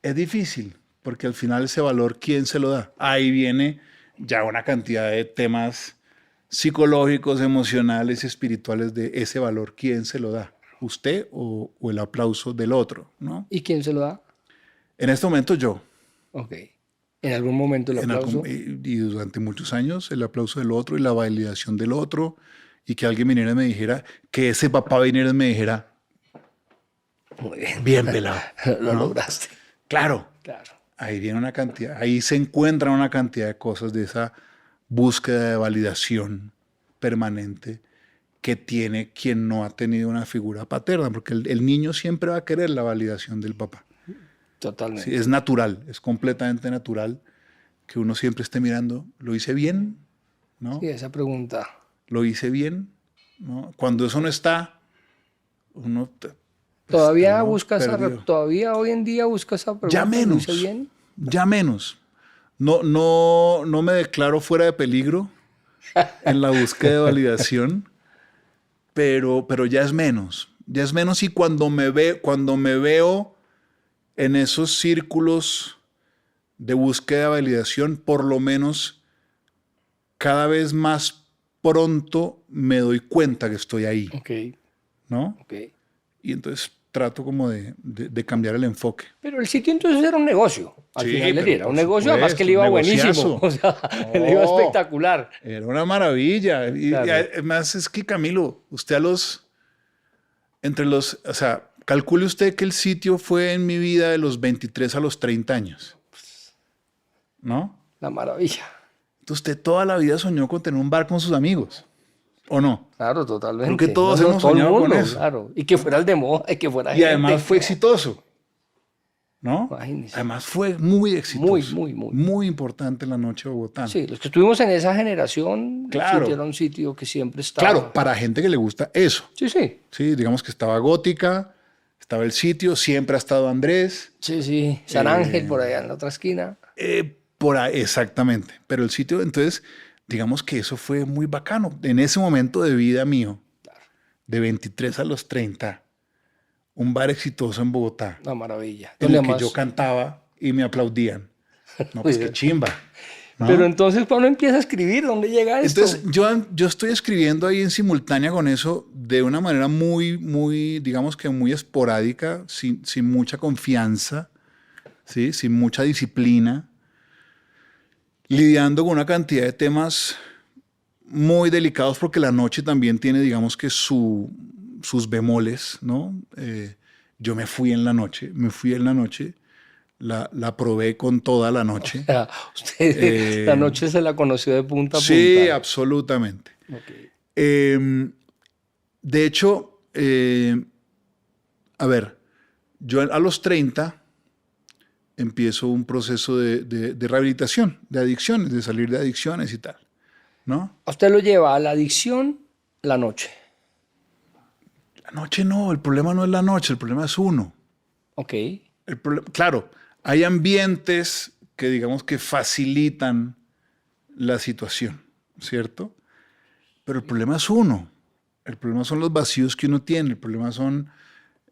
Es difícil, porque al final ese valor, ¿quién se lo da? Ahí viene ya una cantidad de temas psicológicos, emocionales, espirituales de ese valor, ¿quién se lo da? ¿Usted o el aplauso del otro, ¿no? ¿Y quién se lo da? En este momento yo. Ok. ¿En algún momento el aplauso? Y durante muchos años el aplauso del otro y la validación del otro, y que alguien viniera y me dijera, que ese papá viniera y me dijera, Muy bien. bien pelado. Lo ¿no? lograste. Claro. Claro. Ahí viene una cantidad, ahí se encuentran una cantidad de cosas de esa búsqueda de validación permanente que tiene quien no ha tenido una figura paterna, porque el niño siempre va a querer la validación del papá. Totalmente. Sí, es natural, es completamente natural que uno siempre esté mirando, ¿lo hice bien? ¿No? Sí, esa pregunta. ¿Lo hice bien? ¿No? Cuando eso no está, uno ¿Todavía está, ¿no? buscas Perdido. todavía hoy en día buscas esa pregunta? Ya ¿Lo menos. hice bien? Ya menos. No me declaro fuera de peligro en la búsqueda de validación, pero ya es menos. Ya es menos, y cuando me veo en esos círculos de búsqueda de validación, por lo menos cada vez más pronto me doy cuenta que estoy ahí, Ok, ¿no? ok. Y entonces trato como de cambiar el enfoque. Pero el sitio entonces era un negocio. Al Sí, final del pero día era por un negocio, además que le iba supuesto, buenísimo. O sea, le iba No. espectacular. Era una maravilla. Y Claro. además es que, Camilo, usted o sea, calcule usted que el sitio fue en mi vida de los 23 a los 30 años, ¿no? La maravilla. Entonces usted toda la vida soñó con tener un bar con sus amigos, ¿o no? Claro, totalmente. Creo que todos hemos todo el soñado con mundo, eso. claro. Y que fuera el de moda, y que fuera Y además gente. fue exitoso. ¿no? Imagínese. Además fue muy exitoso. Muy. Muy importante la noche bogotana. Sí, los que estuvimos en esa generación, Claro. el sitio era un sitio que siempre estaba... Claro, para gente que le gusta eso. Sí, sí. Sí, digamos que estaba Gótica, estaba el sitio, siempre ha estado Andrés. Sí, sí. San Ángel por allá en la otra esquina. Por ahí, exactamente. Pero el sitio, entonces, digamos que eso fue muy bacano. En ese momento de vida mío, de 23 a los 30, un bar exitoso en Bogotá, Una maravilla. en el Donde que más- yo cantaba y me aplaudían. No, pues qué chimba. ¿no? Pero entonces, ¿cuándo empieza a escribir? ¿Dónde llega esto? Entonces, yo estoy escribiendo ahí en simultánea con eso de una manera muy, digamos que muy esporádica, sin mucha confianza, ¿sí? Sin mucha disciplina, lidiando con una cantidad de temas muy delicados porque la noche también tiene, digamos que sus bemoles, ¿no? Yo me fui en la noche, la probé con toda la noche. O sea, usted la noche se la conoció de punta a punta. Sí, absolutamente. Ok. De hecho, a ver, yo a los 30 empiezo un proceso de rehabilitación, de adicciones, de salir de adicciones y tal, ¿no? A usted lo lleva a la adicción la noche. La noche no, el problema no es la noche, el problema es uno. Ok. Claro, hay ambientes que digamos que facilitan la situación, ¿cierto? Pero el problema es uno. El problema son los vacíos que uno tiene, el problema son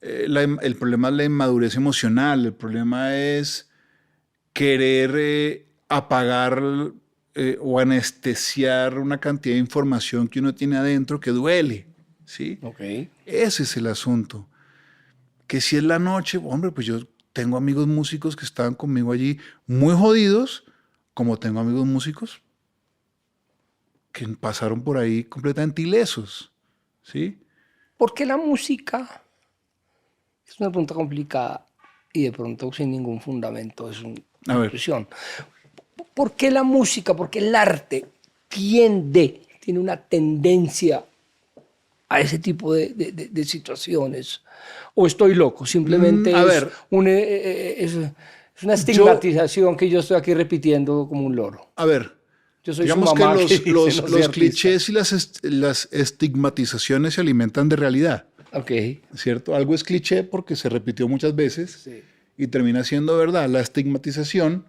el problema es la inmadurez emocional, el problema es querer apagar o anestesiar una cantidad de información que uno tiene adentro que duele, ¿sí? Ok. Ese es el asunto. Que si es la noche, hombre, pues yo tengo amigos músicos que estaban conmigo allí muy jodidos, como tengo amigos músicos que pasaron por ahí completamente ilesos, ¿sí? ¿Por qué la música? Es una pregunta complicada y de pronto sin ningún fundamento, es una A ver. expresión. ¿Por qué la música, por qué el arte tiene una tendencia a ese tipo de situaciones? ¿O estoy loco? Simplemente a ver. es una estigmatización que yo estoy aquí repitiendo como un loro. A ver, Yo soy digamos su que mamá los, que dice, los- "No soy los artista". clichés y las estigmatizaciones se alimentan de realidad, Ok. ¿cierto? Algo es cliché porque se repitió muchas veces Sí. y termina siendo verdad. La estigmatización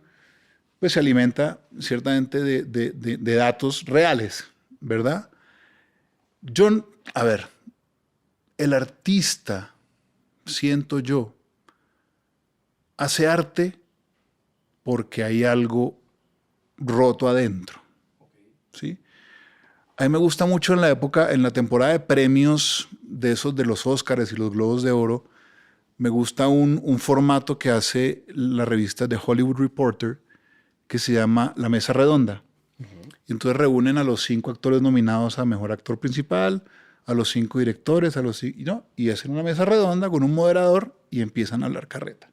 pues se alimenta ciertamente de datos reales, ¿verdad? A ver, el artista, siento yo, hace arte porque hay algo roto adentro, ¿sí? A mí me gusta mucho en la temporada de premios de esos de los Óscares y los Globos de Oro, me gusta un formato que hace la revista The Hollywood Reporter que se llama La Mesa Redonda. Y entonces reúnen a los 5 actores nominados a Mejor Actor Principal, a los 5 directores, y hacen una mesa redonda con un moderador y empiezan a hablar carreta.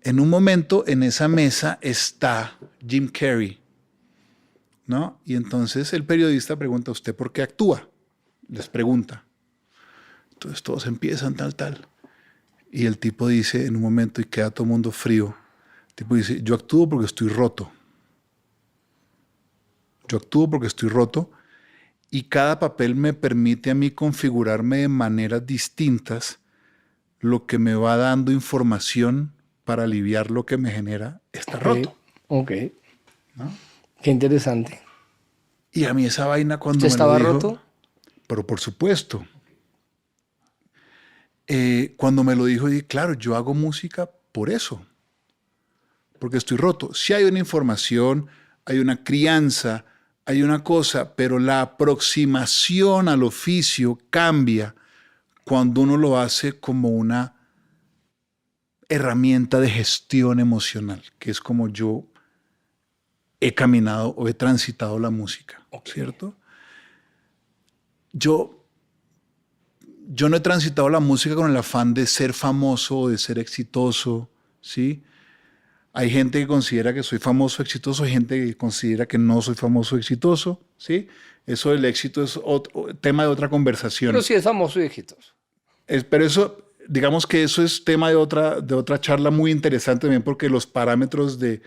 En un momento en esa mesa está Jim Carrey, ¿no? Y entonces el periodista pregunta, ¿usted por qué actúa? Les pregunta. Entonces todos empiezan tal. Y el tipo dice en un momento y queda todo el mundo frío. El tipo dice, yo actúo porque estoy roto. Yo actúo porque estoy roto y cada papel me permite a mí configurarme de maneras distintas, lo que me va dando información para aliviar lo que me genera estar roto. Ok. ¿No? Qué interesante. Y a mí esa vaina cuando ¿Usted me lo estaba dijo, roto? pero por supuesto. Cuando me lo dijo, dije, claro, yo hago música por eso, porque estoy roto. Si hay una información, hay una crianza, hay una cosa, pero la aproximación al oficio cambia cuando uno lo hace como una herramienta de gestión emocional, que es como yo he caminado o he transitado la música, ¿cierto? Yo no he transitado la música con el afán de ser famoso o de ser exitoso, ¿sí? Hay gente que considera que soy famoso o exitoso, hay gente que considera que no soy famoso o exitoso, ¿sí? Eso del éxito es tema de otra conversación. Pero sí es famoso y exitoso. Pero eso, digamos que eso es tema de otra charla muy interesante también, porque los parámetros de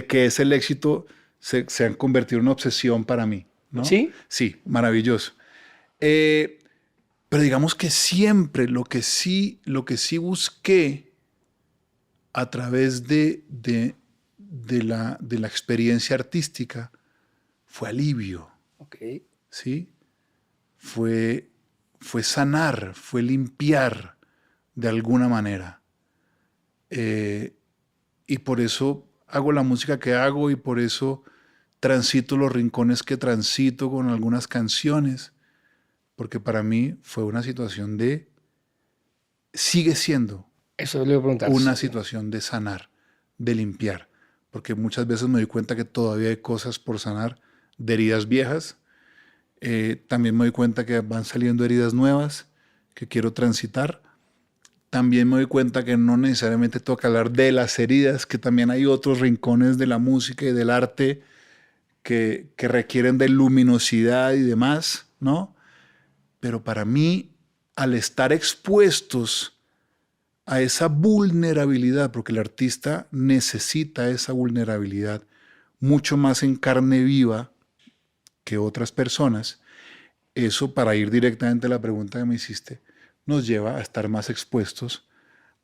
qué es el éxito se han convertido en una obsesión para mí, ¿no? ¿Sí? Sí, maravilloso. Pero digamos que siempre lo que sí busqué a través de la experiencia artística fue alivio, Ok. ¿sí? Fue sanar, fue limpiar de alguna manera. Y por eso hago la música que hago y por eso transito los rincones que transito con algunas canciones, porque para mí fue una situación sigue siendo Eso le voy a preguntar. una situación de sanar, de limpiar, porque muchas veces me doy cuenta que todavía hay cosas por sanar de heridas viejas. También me doy cuenta que van saliendo heridas nuevas que quiero transitar. También me doy cuenta que no necesariamente toca hablar de las heridas, que también hay otros rincones de la música y del arte que requieren de luminosidad y demás, ¿no? Pero para mí, al estar expuestos a esa vulnerabilidad, porque el artista necesita esa vulnerabilidad mucho más en carne viva que otras personas, eso, para ir directamente a la pregunta que me hiciste, nos lleva a estar más expuestos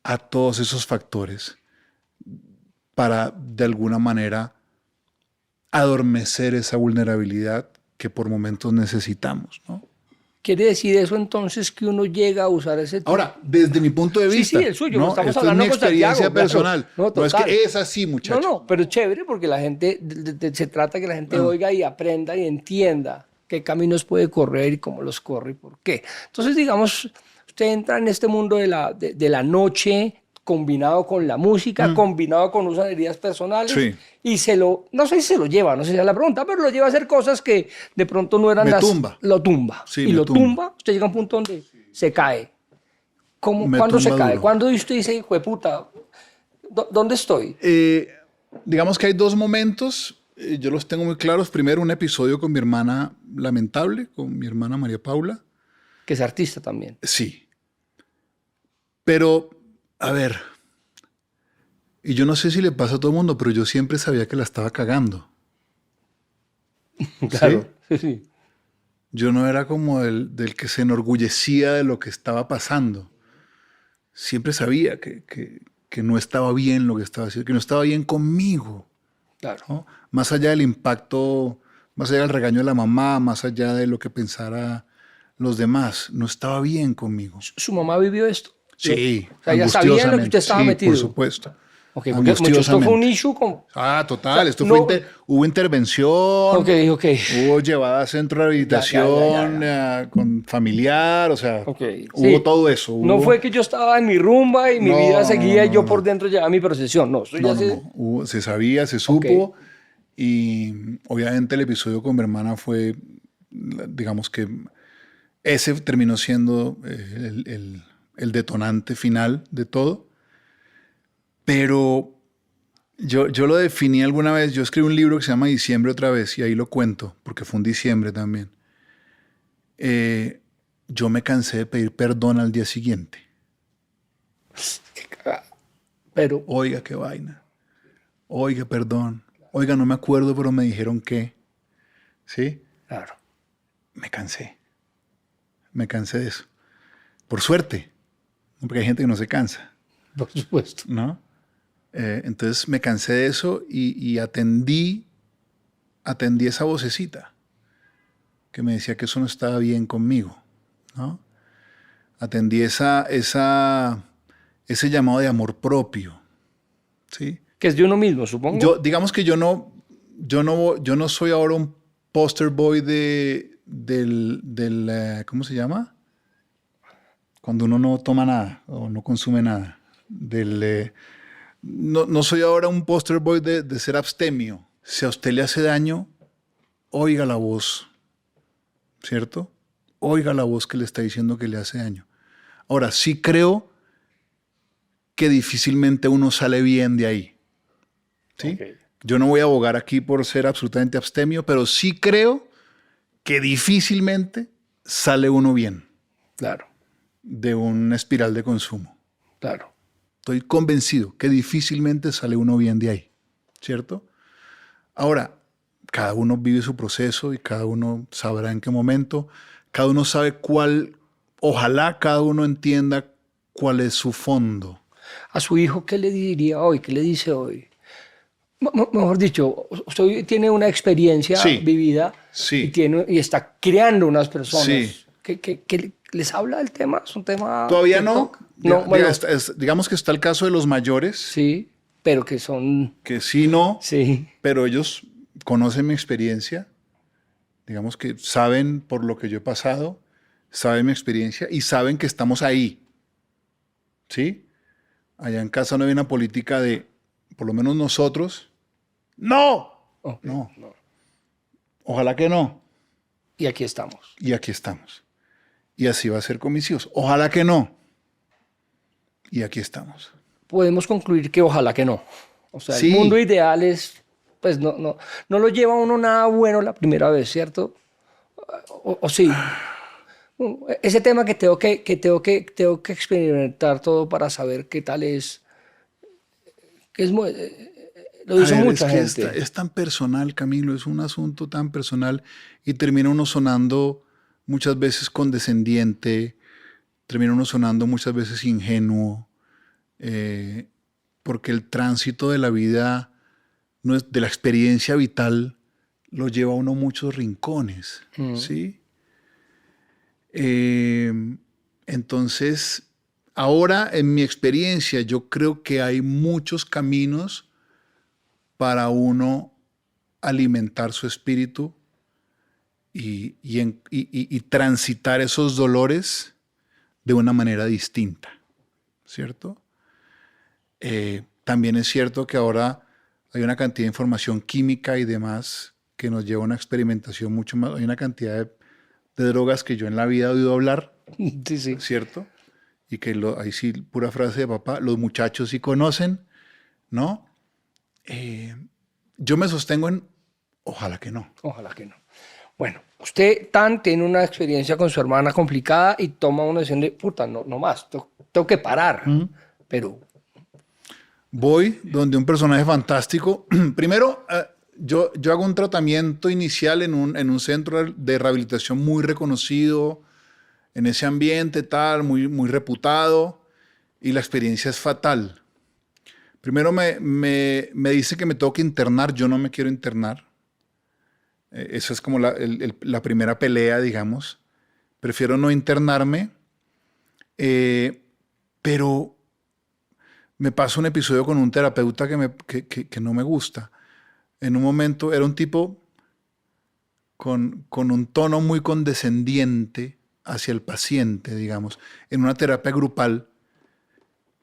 a todos esos factores para, de alguna manera, adormecer esa vulnerabilidad que por momentos necesitamos, ¿no? ¿Quiere decir eso entonces que uno llega a usar ese tipo? Ahora, desde mi punto de Sí, vista, sí, el suyo, ¿no? estamos Esto hablando es mi con Santiago, experiencia claro. personal. No, No es total. que es así, muchacho. No, pero es chévere porque la gente, se trata que la gente oiga y aprenda y entienda qué caminos puede correr y cómo los corre y por qué. Entonces, digamos, usted entra en este mundo de la noche combinado con la música, combinado con unas heridas personales Sí. y no sé si se lo lleva, no sé si es la pregunta, pero lo lleva a hacer cosas que de pronto no eran Me las... tumba. Lo tumba. Sí, y me lo tumba. tumba, usted llega a un punto donde se cae. Me ¿Cuándo se tumba cae? duro. ¿Cuándo usted dice, hijo de puta, ¿dónde estoy? Digamos que hay dos momentos, yo los tengo muy claros. Primero, un episodio con mi hermana lamentable, con mi hermana María Paula. Que es artista también. Sí. Pero, a ver, y yo no sé si le pasa a todo el mundo, pero yo siempre sabía que la estaba cagando. Claro, sí. Yo no era como del que se enorgullecía de lo que estaba pasando. Siempre sabía que no estaba bien lo que estaba haciendo, que no estaba bien conmigo, Claro. ¿no? Más allá del impacto, más allá del regaño de la mamá, más allá de lo que pensara los demás, no estaba bien conmigo. ¿Su mamá vivió esto? Sí, O sea, ya sabía en lo que usted estaba sí, metido. por supuesto. Ok, porque mucho esto fue un issue con... Total, esto no- fue hubo intervención, Ok. hubo llevada a centro de rehabilitación con familiar, o sea, Ok, hubo sí. todo eso. No hubo- fue que yo estaba en mi rumba y mi No, vida no, seguía y no, yo no. por dentro llevaba mi procesión. No, eso ya se... Se sabía, se supo, y obviamente el episodio con mi hermana fue, digamos que ese terminó siendo el detonante final de todo. Pero yo lo definí alguna vez. Yo escribí un libro que se llama Diciembre otra vez, y ahí lo cuento, porque fue un diciembre también. Yo me cansé de pedir perdón al día siguiente. Pero, Oiga, qué vaina. Oiga, perdón. Oiga, no me acuerdo, pero me dijeron que. ¿Sí? claro. Me cansé. Me cansé de eso. Por suerte. Porque hay gente que no se cansa, Por supuesto. ¿no? Entonces me cansé de eso y atendí esa vocecita que me decía que eso no estaba bien conmigo, ¿no? Atendí ese llamado de amor propio, ¿sí? Que es de uno mismo, supongo. Digamos que yo no soy ahora un poster boy del ¿cómo se llama? Cuando uno no toma nada o no consume nada. No soy ahora un poster boy de ser abstemio. Si a usted le hace daño, oiga la voz, ¿cierto? Oiga la voz que le está diciendo que le hace daño. Ahora, sí creo que difícilmente uno sale bien de ahí, ¿sí? Ok. Yo no voy a abogar aquí por ser absolutamente abstemio, pero sí creo que difícilmente sale uno bien Claro. de una espiral de consumo. Claro. Estoy convencido que difícilmente sale uno bien de ahí, ¿cierto? Ahora, cada uno vive su proceso y cada uno sabrá en qué momento, cada uno sabe cuál, ojalá cada uno entienda cuál es su fondo. A su hijo, ¿qué le diría hoy? ¿Qué le dice hoy? Mejor dicho, usted hoy tiene una experiencia Sí, vivida sí. y está creando unas personas. Sí. ¿Qué les habla del tema? ¿Es un tema Todavía que no. no, bueno, Digamos que está el caso de los mayores, sí, pero que son... que sí, no, Sí, pero ellos conocen mi experiencia, digamos que saben por lo que yo he pasado, saben mi experiencia y saben que estamos ahí, ¿sí? Allá en casa no hay una política de, por lo menos nosotros, no, ok, no, ojalá que no, y aquí estamos. y aquí estamos. Y así va a ser con mis hijos, ojalá que no, y aquí estamos. Podemos concluir que ojalá que no. O sea, el Sí. mundo ideal es, pues no lo lleva a uno nada bueno la primera vez, ¿cierto? O sí. Ese tema que tengo que experimentar todo para saber qué tal es, que es lo A dice ver, mucha es que gente. es tan personal, Camilo, es un asunto tan personal y termina uno sonando muchas veces condescendiente, termina uno sonando muchas veces ingenuo, porque el tránsito de la vida, no es, de la experiencia vital, lo lleva a uno a muchos rincones, ¿sí? Entonces, ahora en mi experiencia, yo creo que hay muchos caminos para uno alimentar su espíritu y transitar esos dolores de una manera distinta, ¿cierto? También es cierto que ahora hay una cantidad de información química y demás que nos lleva a una experimentación mucho más. Hay una cantidad de drogas que yo en la vida he oído hablar, Sí, sí. ¿cierto? Y que ahí sí, pura frase de papá, los muchachos sí conocen, ¿no? Yo me sostengo en, ojalá que no. Ojalá que no. Bueno, usted tiene una experiencia con su hermana complicada y toma una decisión de, puta, no más, tengo que parar. Pero, Voy donde un personaje fantástico. Primero, yo hago un tratamiento inicial en un centro de rehabilitación muy reconocido, en ese ambiente tal, muy reputado, y la experiencia es fatal. Primero me dice que me tengo que internar, yo no me quiero internar. Esa es como la primera pelea, digamos. Prefiero no internarme, pero me pasa un episodio con un terapeuta que no me gusta. En un momento era un tipo con un tono muy condescendiente hacia el paciente, digamos, en una terapia grupal,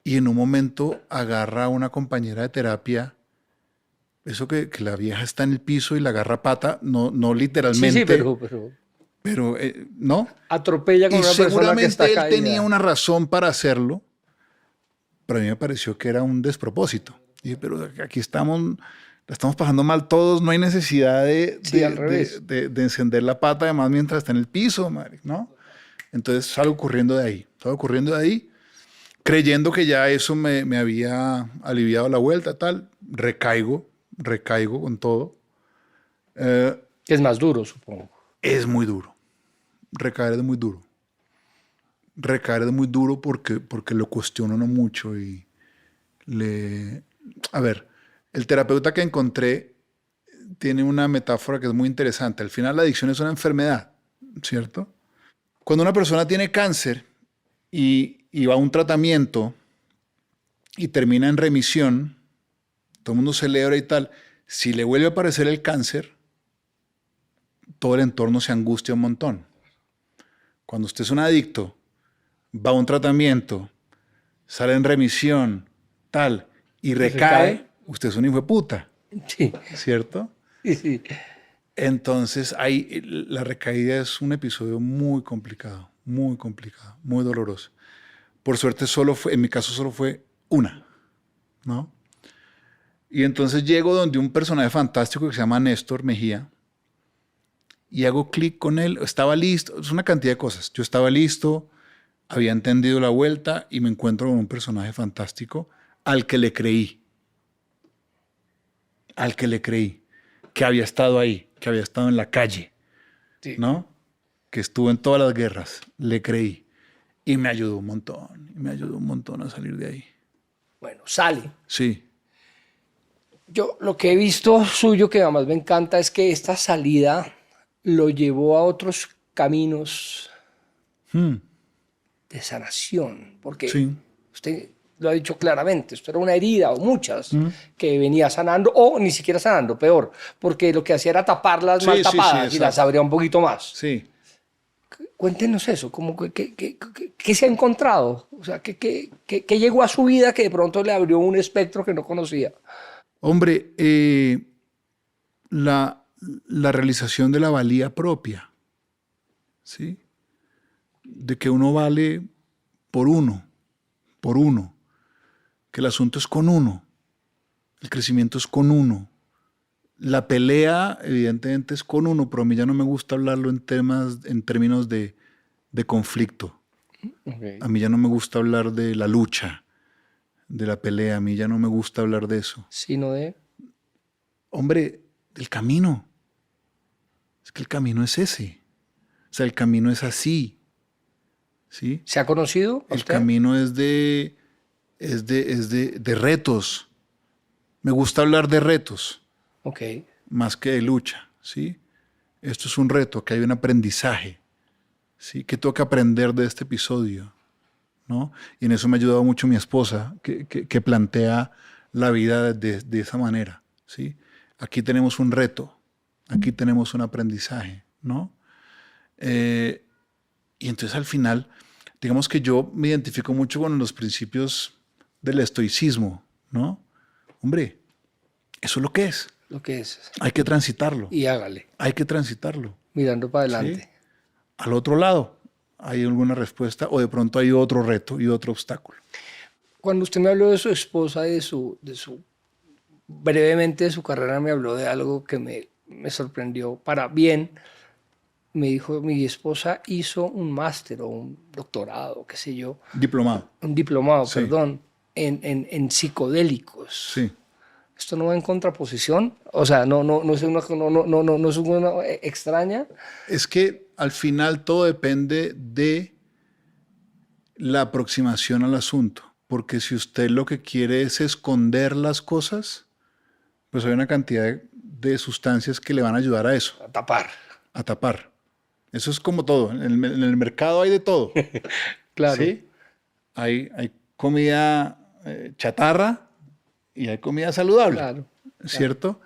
y en un momento agarra a una compañera de terapia, eso que la vieja está en el piso y la agarra a pata, no sí, literalmente, pero ¿no? atropella con Y una persona que seguramente está él caída. tenía una razón para hacerlo, pero a mí me pareció que era un despropósito. Dije, pero aquí estamos, la estamos pasando mal todos, no hay necesidad Sí, al revés. de encender la pata, además mientras está en el piso, madre, ¿no? Entonces salgo corriendo de ahí, creyendo que ya eso me había aliviado la vuelta, tal, recaigo con todo. Que es más duro, supongo. Es muy duro, recaer es muy duro. Recaer es muy duro porque lo cuestiono no mucho y a ver, el terapeuta que encontré tiene una metáfora que es muy interesante. Al final la adicción es una enfermedad, ¿cierto? Cuando una persona tiene cáncer y va a un tratamiento y termina en remisión, todo el mundo celebra y tal. Si le vuelve a aparecer el cáncer, todo el entorno se angustia un montón. Cuando usted es un adicto, va a un tratamiento, sale en remisión, tal, y recae, usted es un hijo de puta, Sí, ¿cierto? sí. Entonces, ahí la recaída es un episodio muy complicado, muy doloroso. Por suerte, en mi caso, solo fue una, ¿no? Y entonces llego donde un personaje fantástico que se llama Néstor Mejía y hago clic con él. Estaba listo, es una cantidad de cosas. Yo estaba listo, había entendido la vuelta y me encuentro con un personaje fantástico al que le creí. Al que le creí. Que había estado ahí, que había estado en la calle, Sí. ¿no? Que estuvo en todas las guerras. Le creí. Y me ayudó un montón. Y me ayudó un montón a salir de ahí. Bueno, sale. Sí. Yo lo que he visto suyo, que además me encanta, es que esta salida lo llevó a otros caminos Hmm, de sanación, porque sí. usted lo ha dicho claramente, esto era una herida o muchas que venía sanando o ni siquiera sanando, peor, porque lo que hacía era taparlas Sí, mal sí, sí, tapadas y las exacto. abría un poquito más. Sí. Cuéntenos eso, ¿qué se ha encontrado? O sea, ¿qué llegó a su vida que de pronto le abrió un espectro que no conocía? Hombre, la, la realización de la valía propia, ¿sí? De que uno vale por uno, que el asunto es con uno, el crecimiento es con uno. La pelea, evidentemente, es con uno, pero a mí ya no me gusta hablarlo en términos de conflicto. Okay. A mí ya no me gusta hablar de la lucha, de la pelea, a mí ya no me gusta hablar de eso. Sino de... Hombre, del camino. Es que el camino es ese. O sea, el camino es así. ¿Sí? ¿Se ha conocido a El usted? camino es de retos. Me gusta hablar de retos Ok. más que de lucha. ¿Sí? Esto es un reto, que hay un aprendizaje. ¿Sí? Que tengo que aprender de este episodio. ¿No? Y en eso me ha ayudado mucho mi esposa, que plantea la vida de esa manera. ¿Sí? Aquí tenemos un reto, aquí tenemos un aprendizaje, ¿no? Y entonces al final, digamos que yo me identifico mucho con los principios del estoicismo, ¿no? Hombre, eso es lo que es. Lo que es. Hay que transitarlo, Y hágale, hay que transitarlo. mirando para ¿Sí? adelante. Al otro lado, ¿hay alguna respuesta o de pronto hay otro reto y otro obstáculo? Cuando usted me habló de su esposa y brevemente de su carrera, me habló de algo que me sorprendió para bien. Me dijo, mi esposa hizo un máster o un doctorado, qué sé yo, Diplomado. un diplomado, Sí. perdón, en psicodélicos. Sí. ¿Esto no va en contraposición? O sea, no es no es una extraña. Es que al final todo depende de la aproximación al asunto. Porque si usted lo que quiere es esconder las cosas, pues hay una cantidad de sustancias que le van a ayudar a eso, A tapar. a tapar. Eso es como todo. En el mercado hay de todo. Claro. ¿Sí? Hay comida chatarra y hay comida saludable. Claro. ¿Cierto?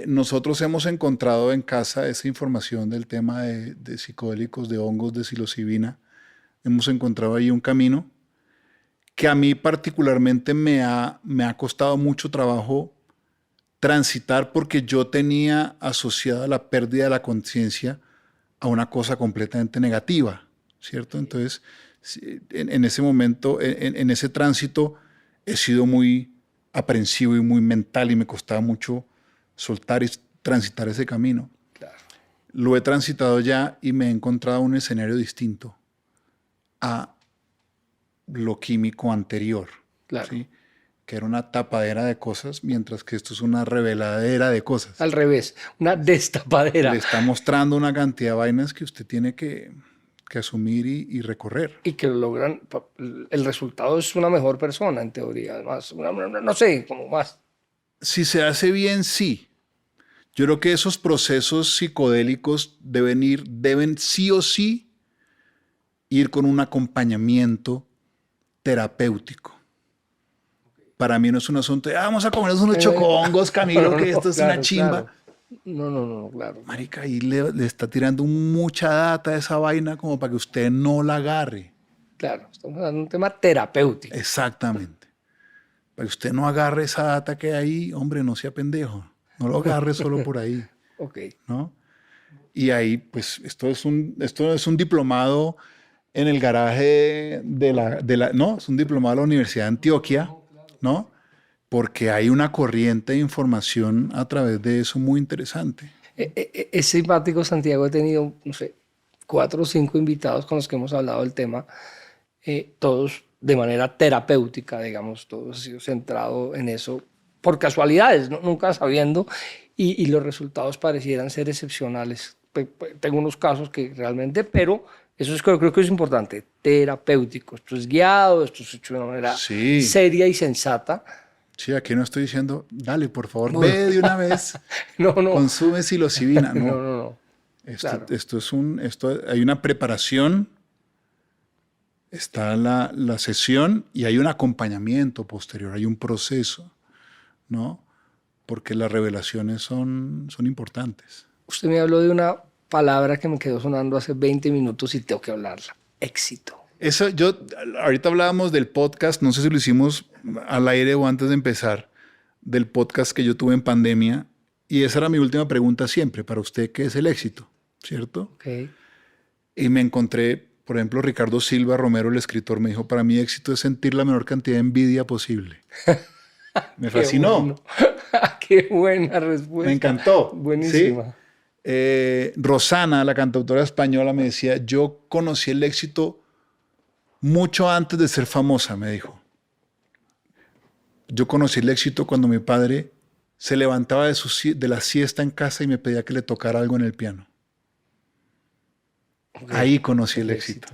Nosotros hemos encontrado en casa esa información del tema de psicodélicos, de hongos, de psilocibina. Hemos encontrado ahí un camino que a mí particularmente me ha costado mucho trabajo transitar porque yo tenía asociada la pérdida de la conciencia a una cosa completamente negativa, ¿cierto? Entonces, en ese momento, en ese tránsito, he sido muy aprensivo y muy mental y me costaba mucho soltar y transitar ese camino. Claro. Lo he transitado ya y me he encontrado un escenario distinto a lo químico anterior, Claro. ¿sí? Que era una tapadera de cosas, mientras que esto es una reveladera de cosas. Al revés, una destapadera. Le está mostrando una cantidad de vainas que usted tiene que asumir y recorrer. Y que lo logran, el resultado es una mejor persona, en teoría. Además, no sé, como más. Si se hace bien, sí. Yo creo que esos procesos psicodélicos deben sí o sí ir con un acompañamiento terapéutico. Para mí no es un asunto de, vamos a comernos unos chocongos, Camilo, que esto es claro, una chimba. Claro. No, claro. Marica, ahí le está tirando mucha data a esa vaina como para que usted no la agarre. Claro, estamos hablando de un tema terapéutico. Exactamente. Para que usted no agarre esa data que hay ahí, hombre, no sea pendejo. No lo agarre solo por ahí, Ok. ¿no? Y ahí, pues, esto es un diplomado en el garaje no, es un diplomado de la Universidad de Antioquia, ¿no? Porque hay una corriente de información a través de eso muy interesante. Es simpático, Santiago. He tenido, no sé, 4 o 5 invitados con los que hemos hablado del tema, todos de manera terapéutica, digamos, todos ha sido centrado en eso por casualidades, ¿no? Nunca sabiendo, y los resultados parecieran ser excepcionales. Tengo unos casos que realmente, pero eso es, creo que es importante, terapéutico. Esto es guiado, esto es hecho de una manera Sí. seria y sensata. Sí, aquí no estoy diciendo, dale, por favor, ve de una vez, No, no. consume psilocibina. No, No. Claro. Esto hay una preparación, está la sesión y hay un acompañamiento posterior, hay un proceso, ¿no? Porque las revelaciones son importantes. Usted me habló de una palabra que me quedó sonando hace 20 minutos y tengo que hablarla. Éxito. Eso, ahorita hablábamos del podcast, no sé si lo hicimos al aire o antes de empezar, del podcast que yo tuve en pandemia, y esa era mi última pregunta siempre, para usted, ¿qué es el éxito? ¿Cierto? Okay. Y me encontré, por ejemplo, Ricardo Silva Romero, el escritor, me dijo, para mí éxito es sentir la menor cantidad de envidia posible. Me fascinó. Bueno. Qué buena respuesta. Me encantó. Buenísima. ¿Sí? Rosana, la cantautora española, me decía, yo conocí el éxito mucho antes de ser famosa, me dijo. Yo conocí el éxito cuando mi padre se levantaba de la siesta en casa y me pedía que le tocara algo en el piano. Okay. Ahí conocí el éxito.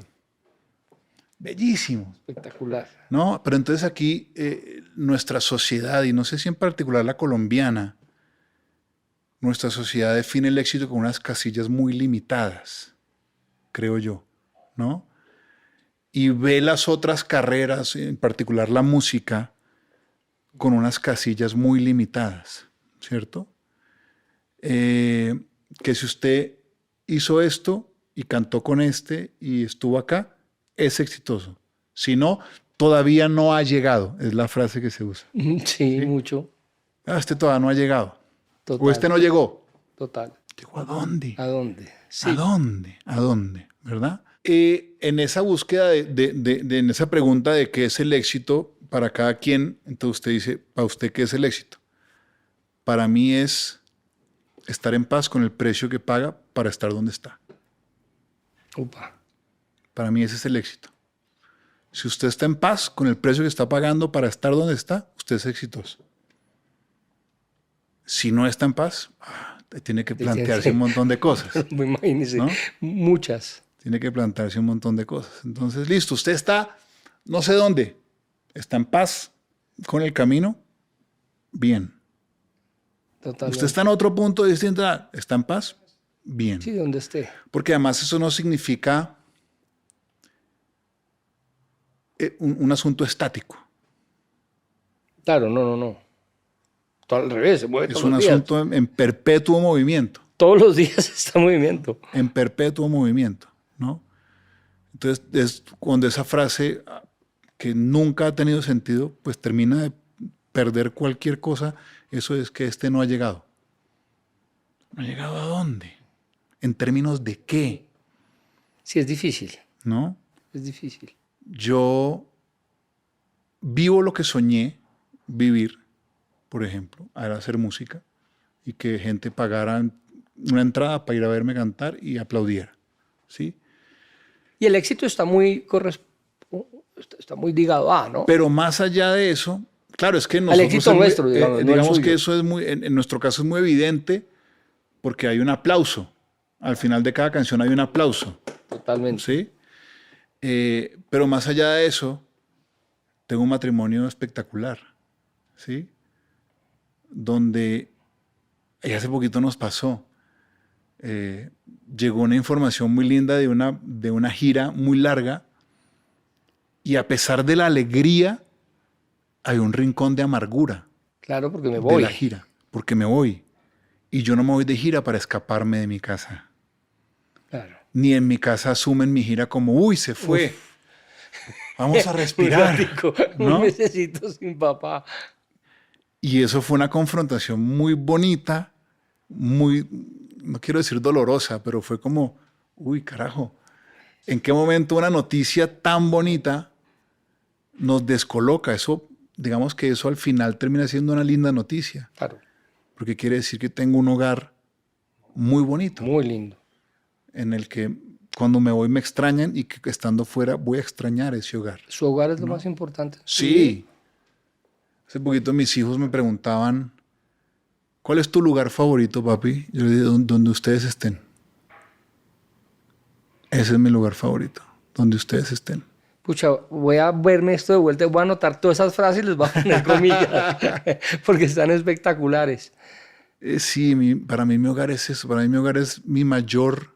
Bellísimo. Espectacular. ¿No? Pero entonces aquí nuestra sociedad, y no sé si en particular la colombiana, nuestra sociedad define el éxito con unas casillas muy limitadas, creo yo, ¿no? Y ve las otras carreras, en particular la música, con unas casillas muy limitadas, ¿cierto? Que si usted hizo esto y cantó con este y estuvo acá, es exitoso. Si no, todavía no ha llegado, es la frase que se usa. Sí, mucho. Este todavía no ha llegado. Total. O este no llegó. Total. ¿Llegó a dónde? ¿A dónde? Sí. ¿A dónde? ¿A dónde? ¿Verdad? En esa búsqueda, en esa pregunta de qué es el éxito para cada quien, entonces usted dice, ¿para usted qué es el éxito? Para mí es estar en paz con el precio que paga para estar donde está. Upa. Para mí ese es el éxito. Si usted está en paz con el precio que está pagando para estar donde está, usted es exitoso. Si no está en paz, tiene que plantearse un montón de cosas. Imagínese, ¿no? Muchas. Tiene que plantearse un montón de cosas. Entonces, listo, usted está no sé dónde, está en paz con el camino, bien. Totalmente. Usted está en otro punto distinto, está en paz, bien. Sí, donde esté. Porque además eso no significa un asunto estático. Claro, no. Todo al revés, se mueve es un asunto en perpetuo movimiento. Todos los días está en movimiento. En perpetuo movimiento, ¿no? Entonces, es cuando esa frase que nunca ha tenido sentido, pues termina de perder cualquier cosa, eso es que este no ha llegado. ¿No ha llegado a dónde? ¿En términos de qué? Sí, es difícil. ¿No? Es difícil. Yo vivo lo que soñé vivir, por ejemplo, era hacer música y que gente pagara una entrada para ir a verme cantar y aplaudiera, ¿sí? Y el éxito está muy ligado a, ¿no? Pero más allá de eso, claro, es que al éxito nuestro, digamos que eso es muy, en nuestro caso es muy evidente porque hay un aplauso. Al final de cada canción hay un aplauso. Totalmente. ¿Sí? Pero más allá de eso, tengo un matrimonio espectacular, ¿sí? Donde, y hace poquito nos pasó, llegó una información muy linda de una gira muy larga y a pesar de la alegría, hay un rincón de amargura. Claro, porque me voy. De la gira, porque me voy. Y yo no me voy de gira para escaparme de mi casa. Claro. Ni en mi casa asumen mi gira como, uy, se fue. Uf. Vamos a respirar. ¿No? Un mesecito sin papá. Y eso fue una confrontación muy bonita, muy, no quiero decir dolorosa, pero fue como, uy, carajo, ¿en qué momento una noticia tan bonita nos descoloca? Eso, digamos que eso al final termina siendo una linda noticia. Claro. Porque quiere decir que tengo un hogar muy bonito. Muy lindo. En el que cuando me voy me extrañan y que estando fuera voy a extrañar ese hogar. Su hogar es lo más importante. Sí. Hace poquito mis hijos me preguntaban, ¿cuál es tu lugar favorito, papi? Yo les dije, donde ustedes estén. Ese es mi lugar favorito, donde ustedes estén. Pucha, voy a verme esto de vuelta, voy a anotar todas esas frases y les voy a poner comillas, porque están espectaculares. Sí, para mí mi hogar es eso. Para mí mi hogar es mi mayor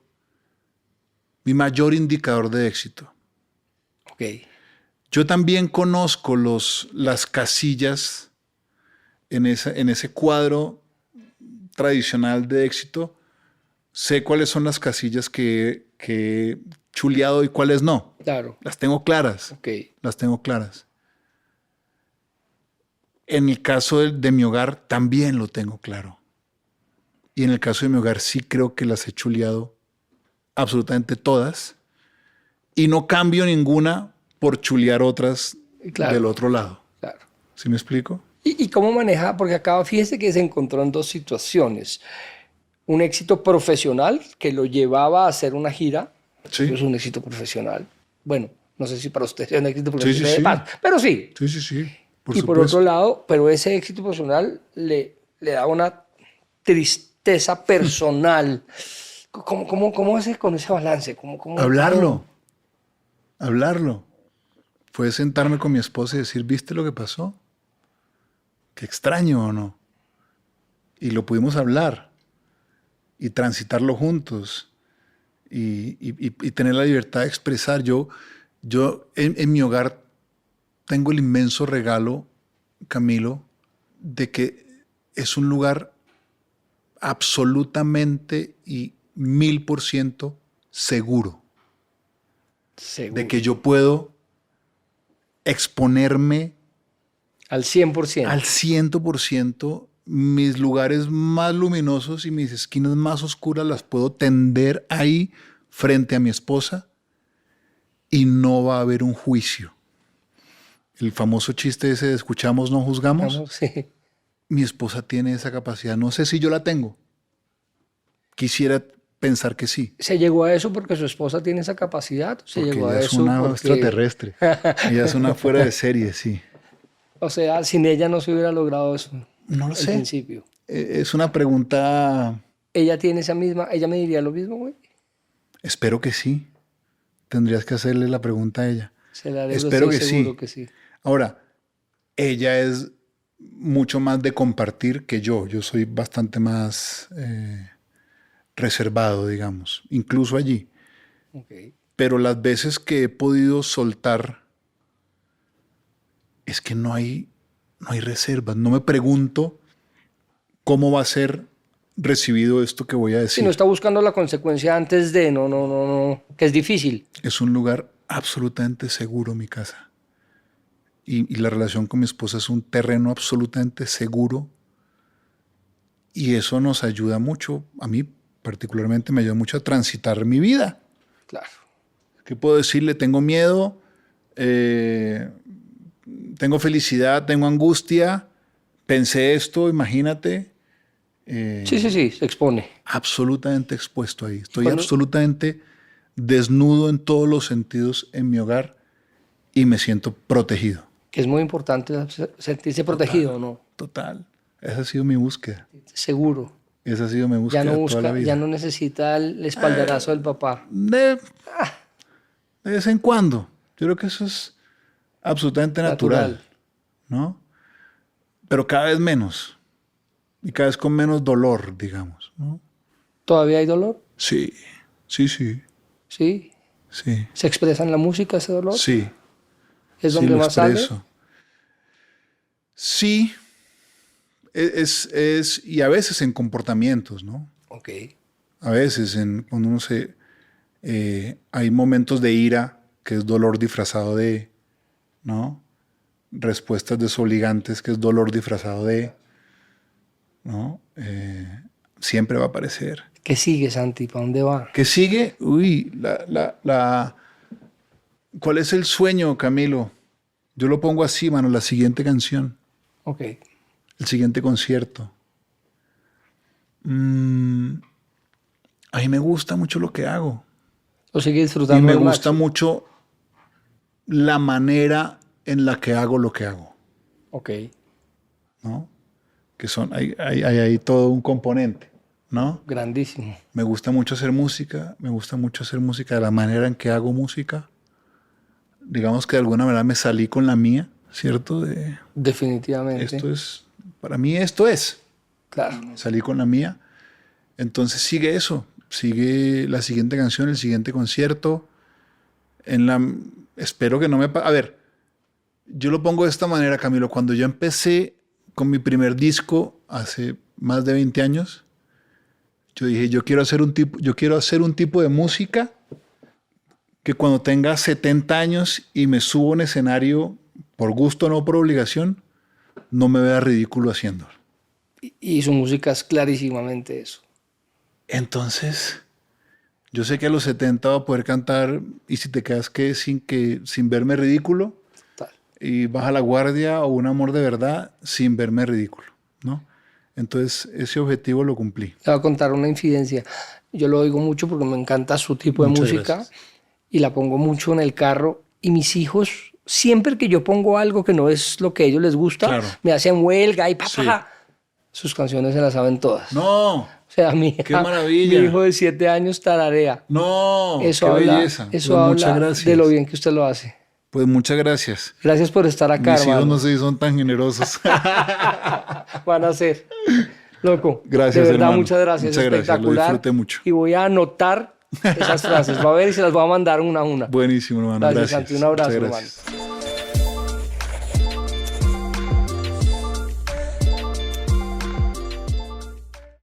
indicador de éxito. Ok, Yo también conozco las casillas en ese cuadro tradicional de éxito. Sé cuáles son las casillas que he chuleado y cuáles no. claro, Las tengo claras. ok. Las tengo claras. En el caso de mi hogar también lo tengo claro. Y en el caso de mi hogar sí creo que las he chuleado absolutamente todas. Y no cambio ninguna por chulear otras Claro. del otro lado. Claro. ¿Sí me explico? ¿Y cómo maneja? Porque acá fíjese que se encontró en dos situaciones. Un éxito profesional que lo llevaba a hacer una gira. Sí. Es un éxito profesional. Bueno, no sé si para usted sea un éxito Sí, profesional sí, de paz, pero sí. Sí, sí, sí. Y por otro lado, pero ese éxito profesional le da una tristeza personal. ¿Cómo hace con ese balance? Hablarlo. Fue sentarme con mi esposa y decir, ¿viste lo que pasó? Qué extraño, ¿o no? Y lo pudimos hablar y transitarlo juntos y tener la libertad de expresar. Yo en mi hogar tengo el inmenso regalo, Camilo, de que es un lugar absolutamente y 1000% seguro. Seguro. De que yo puedo exponerme Al 100%. al 100%, mis lugares más luminosos y mis esquinas más oscuras las puedo tender ahí frente a mi esposa y no va a haber un juicio. El famoso chiste ese de escuchamos, no juzgamos. Sí. Mi esposa tiene esa capacidad. No sé si yo la tengo. Quisiera pensar que sí. ¿Se llegó a eso porque su esposa tiene esa capacidad? ¿Se Porque llegó ella a es eso una porque... extraterrestre. Ella es una fuera de serie, sí. O sea, sin ella no se hubiera logrado eso. No lo Al sé. principio. Es una pregunta. Ella tiene esa misma... ¿Ella me diría lo mismo, güey? Espero que sí. Tendrías que hacerle la pregunta a ella. Se la haré, Espero estoy que seguro sí. que sí. Ahora, ella es mucho más de compartir que yo. Yo soy bastante más reservado, digamos, incluso allí. Okay. Pero las veces que he podido soltar, es que no hay reservas. No me pregunto cómo va a ser recibido esto que voy a decir. Si no está buscando la consecuencia antes de... No. Que es difícil. Es un lugar absolutamente seguro, mi casa. Y la relación con mi esposa es un terreno absolutamente seguro. Y eso nos ayuda mucho, a mí particularmente me ayuda mucho a transitar mi vida. Claro. ¿Qué puedo decirle? Tengo miedo, tengo felicidad, tengo angustia, pensé esto, imagínate. Sí, se expone. Absolutamente expuesto ahí. Estoy Cuando- absolutamente desnudo en todos los sentidos en mi hogar y me siento protegido. Que es muy importante sentirse protegido, ¿no? Total. Esa ha sido mi búsqueda. Seguro. Esa ha sido mi búsqueda Ya no toda la busca, vida. ya no necesita el espaldarazo del papá. De vez en cuando. Yo creo que eso es absolutamente natural, ¿no? Pero cada vez menos. Y cada vez con menos dolor, digamos, ¿no? ¿Todavía hay dolor? Sí. Sí. Sí. ¿Se expresa en la música ese dolor? Sí. ¿Es Sí, donde lo más sale? expreso. Sí. Y a veces en comportamientos, ¿no? Ok. A veces cuando uno hay momentos de ira, que es dolor disfrazado de, ¿no? Respuestas desobligantes, que es dolor disfrazado de, ¿no? Siempre va a aparecer. ¿Qué sigue, Santi? ¿Para dónde va? ¿Qué sigue? Uy, ¿cuál es el sueño, Camilo? Yo lo pongo así, mano, la siguiente canción, Ok. el siguiente concierto. A mí me gusta mucho lo que hago. Lo sigue Y disfrutando me al gusta máximo. mucho la manera en la que hago lo que hago, Ok. ¿no? Que hay ahí todo un componente, ¿no? Grandísimo. Me gusta mucho hacer música, me gusta mucho hacer música de la manera en que hago música. Digamos que de alguna manera me salí con la mía, ¿cierto? De Definitivamente. esto es, para mí esto es. Claro. Salí con la mía. Entonces sigue eso, sigue la siguiente canción, el siguiente concierto. Espero que no me... A ver, yo lo pongo de esta manera, Camilo. Cuando yo empecé con mi primer disco hace más de 20 años, yo dije, yo quiero hacer un tipo de música que cuando tenga 70 años y me subo a un escenario por gusto, no por obligación, no me vea ridículo haciéndolo. Y su música es clarísimamente eso. Entonces, yo sé que a los 70 voy a poder cantar y si te quedas sin verme ridículo Total. y Baja la Guardia o Un Amor de Verdad sin verme ridículo, ¿no? Entonces, ese objetivo lo cumplí. Le voy a contar una infidencia. Yo lo oigo mucho porque me encanta su tipo de Muchas música gracias. y la pongo mucho en el carro. Y mis hijos, siempre que yo pongo algo que no es lo que a ellos les gusta, Claro. me hacen huelga y papá. Sí. Sus canciones se las saben todas. No, O sea, ¡Qué maravilla! mi hijo de 7 años tararea. no, Eso qué habla, belleza. eso Pues habla muchas gracias. de lo bien que usted lo hace. Pues muchas gracias. Gracias por estar acá, Mis hijos hermano. no sé si son tan generosos. Van a ser. Loco. Gracias, De verdad, hermano. muchas gracias. Muchas gracias, lo Espectacular. disfruté mucho. Y voy a anotar esas frases. Va a ver y se las voy a mandar una a una. Buenísimo, hermano. Gracias, Gracias. Santi. Un abrazo, Muchas hermano. gracias.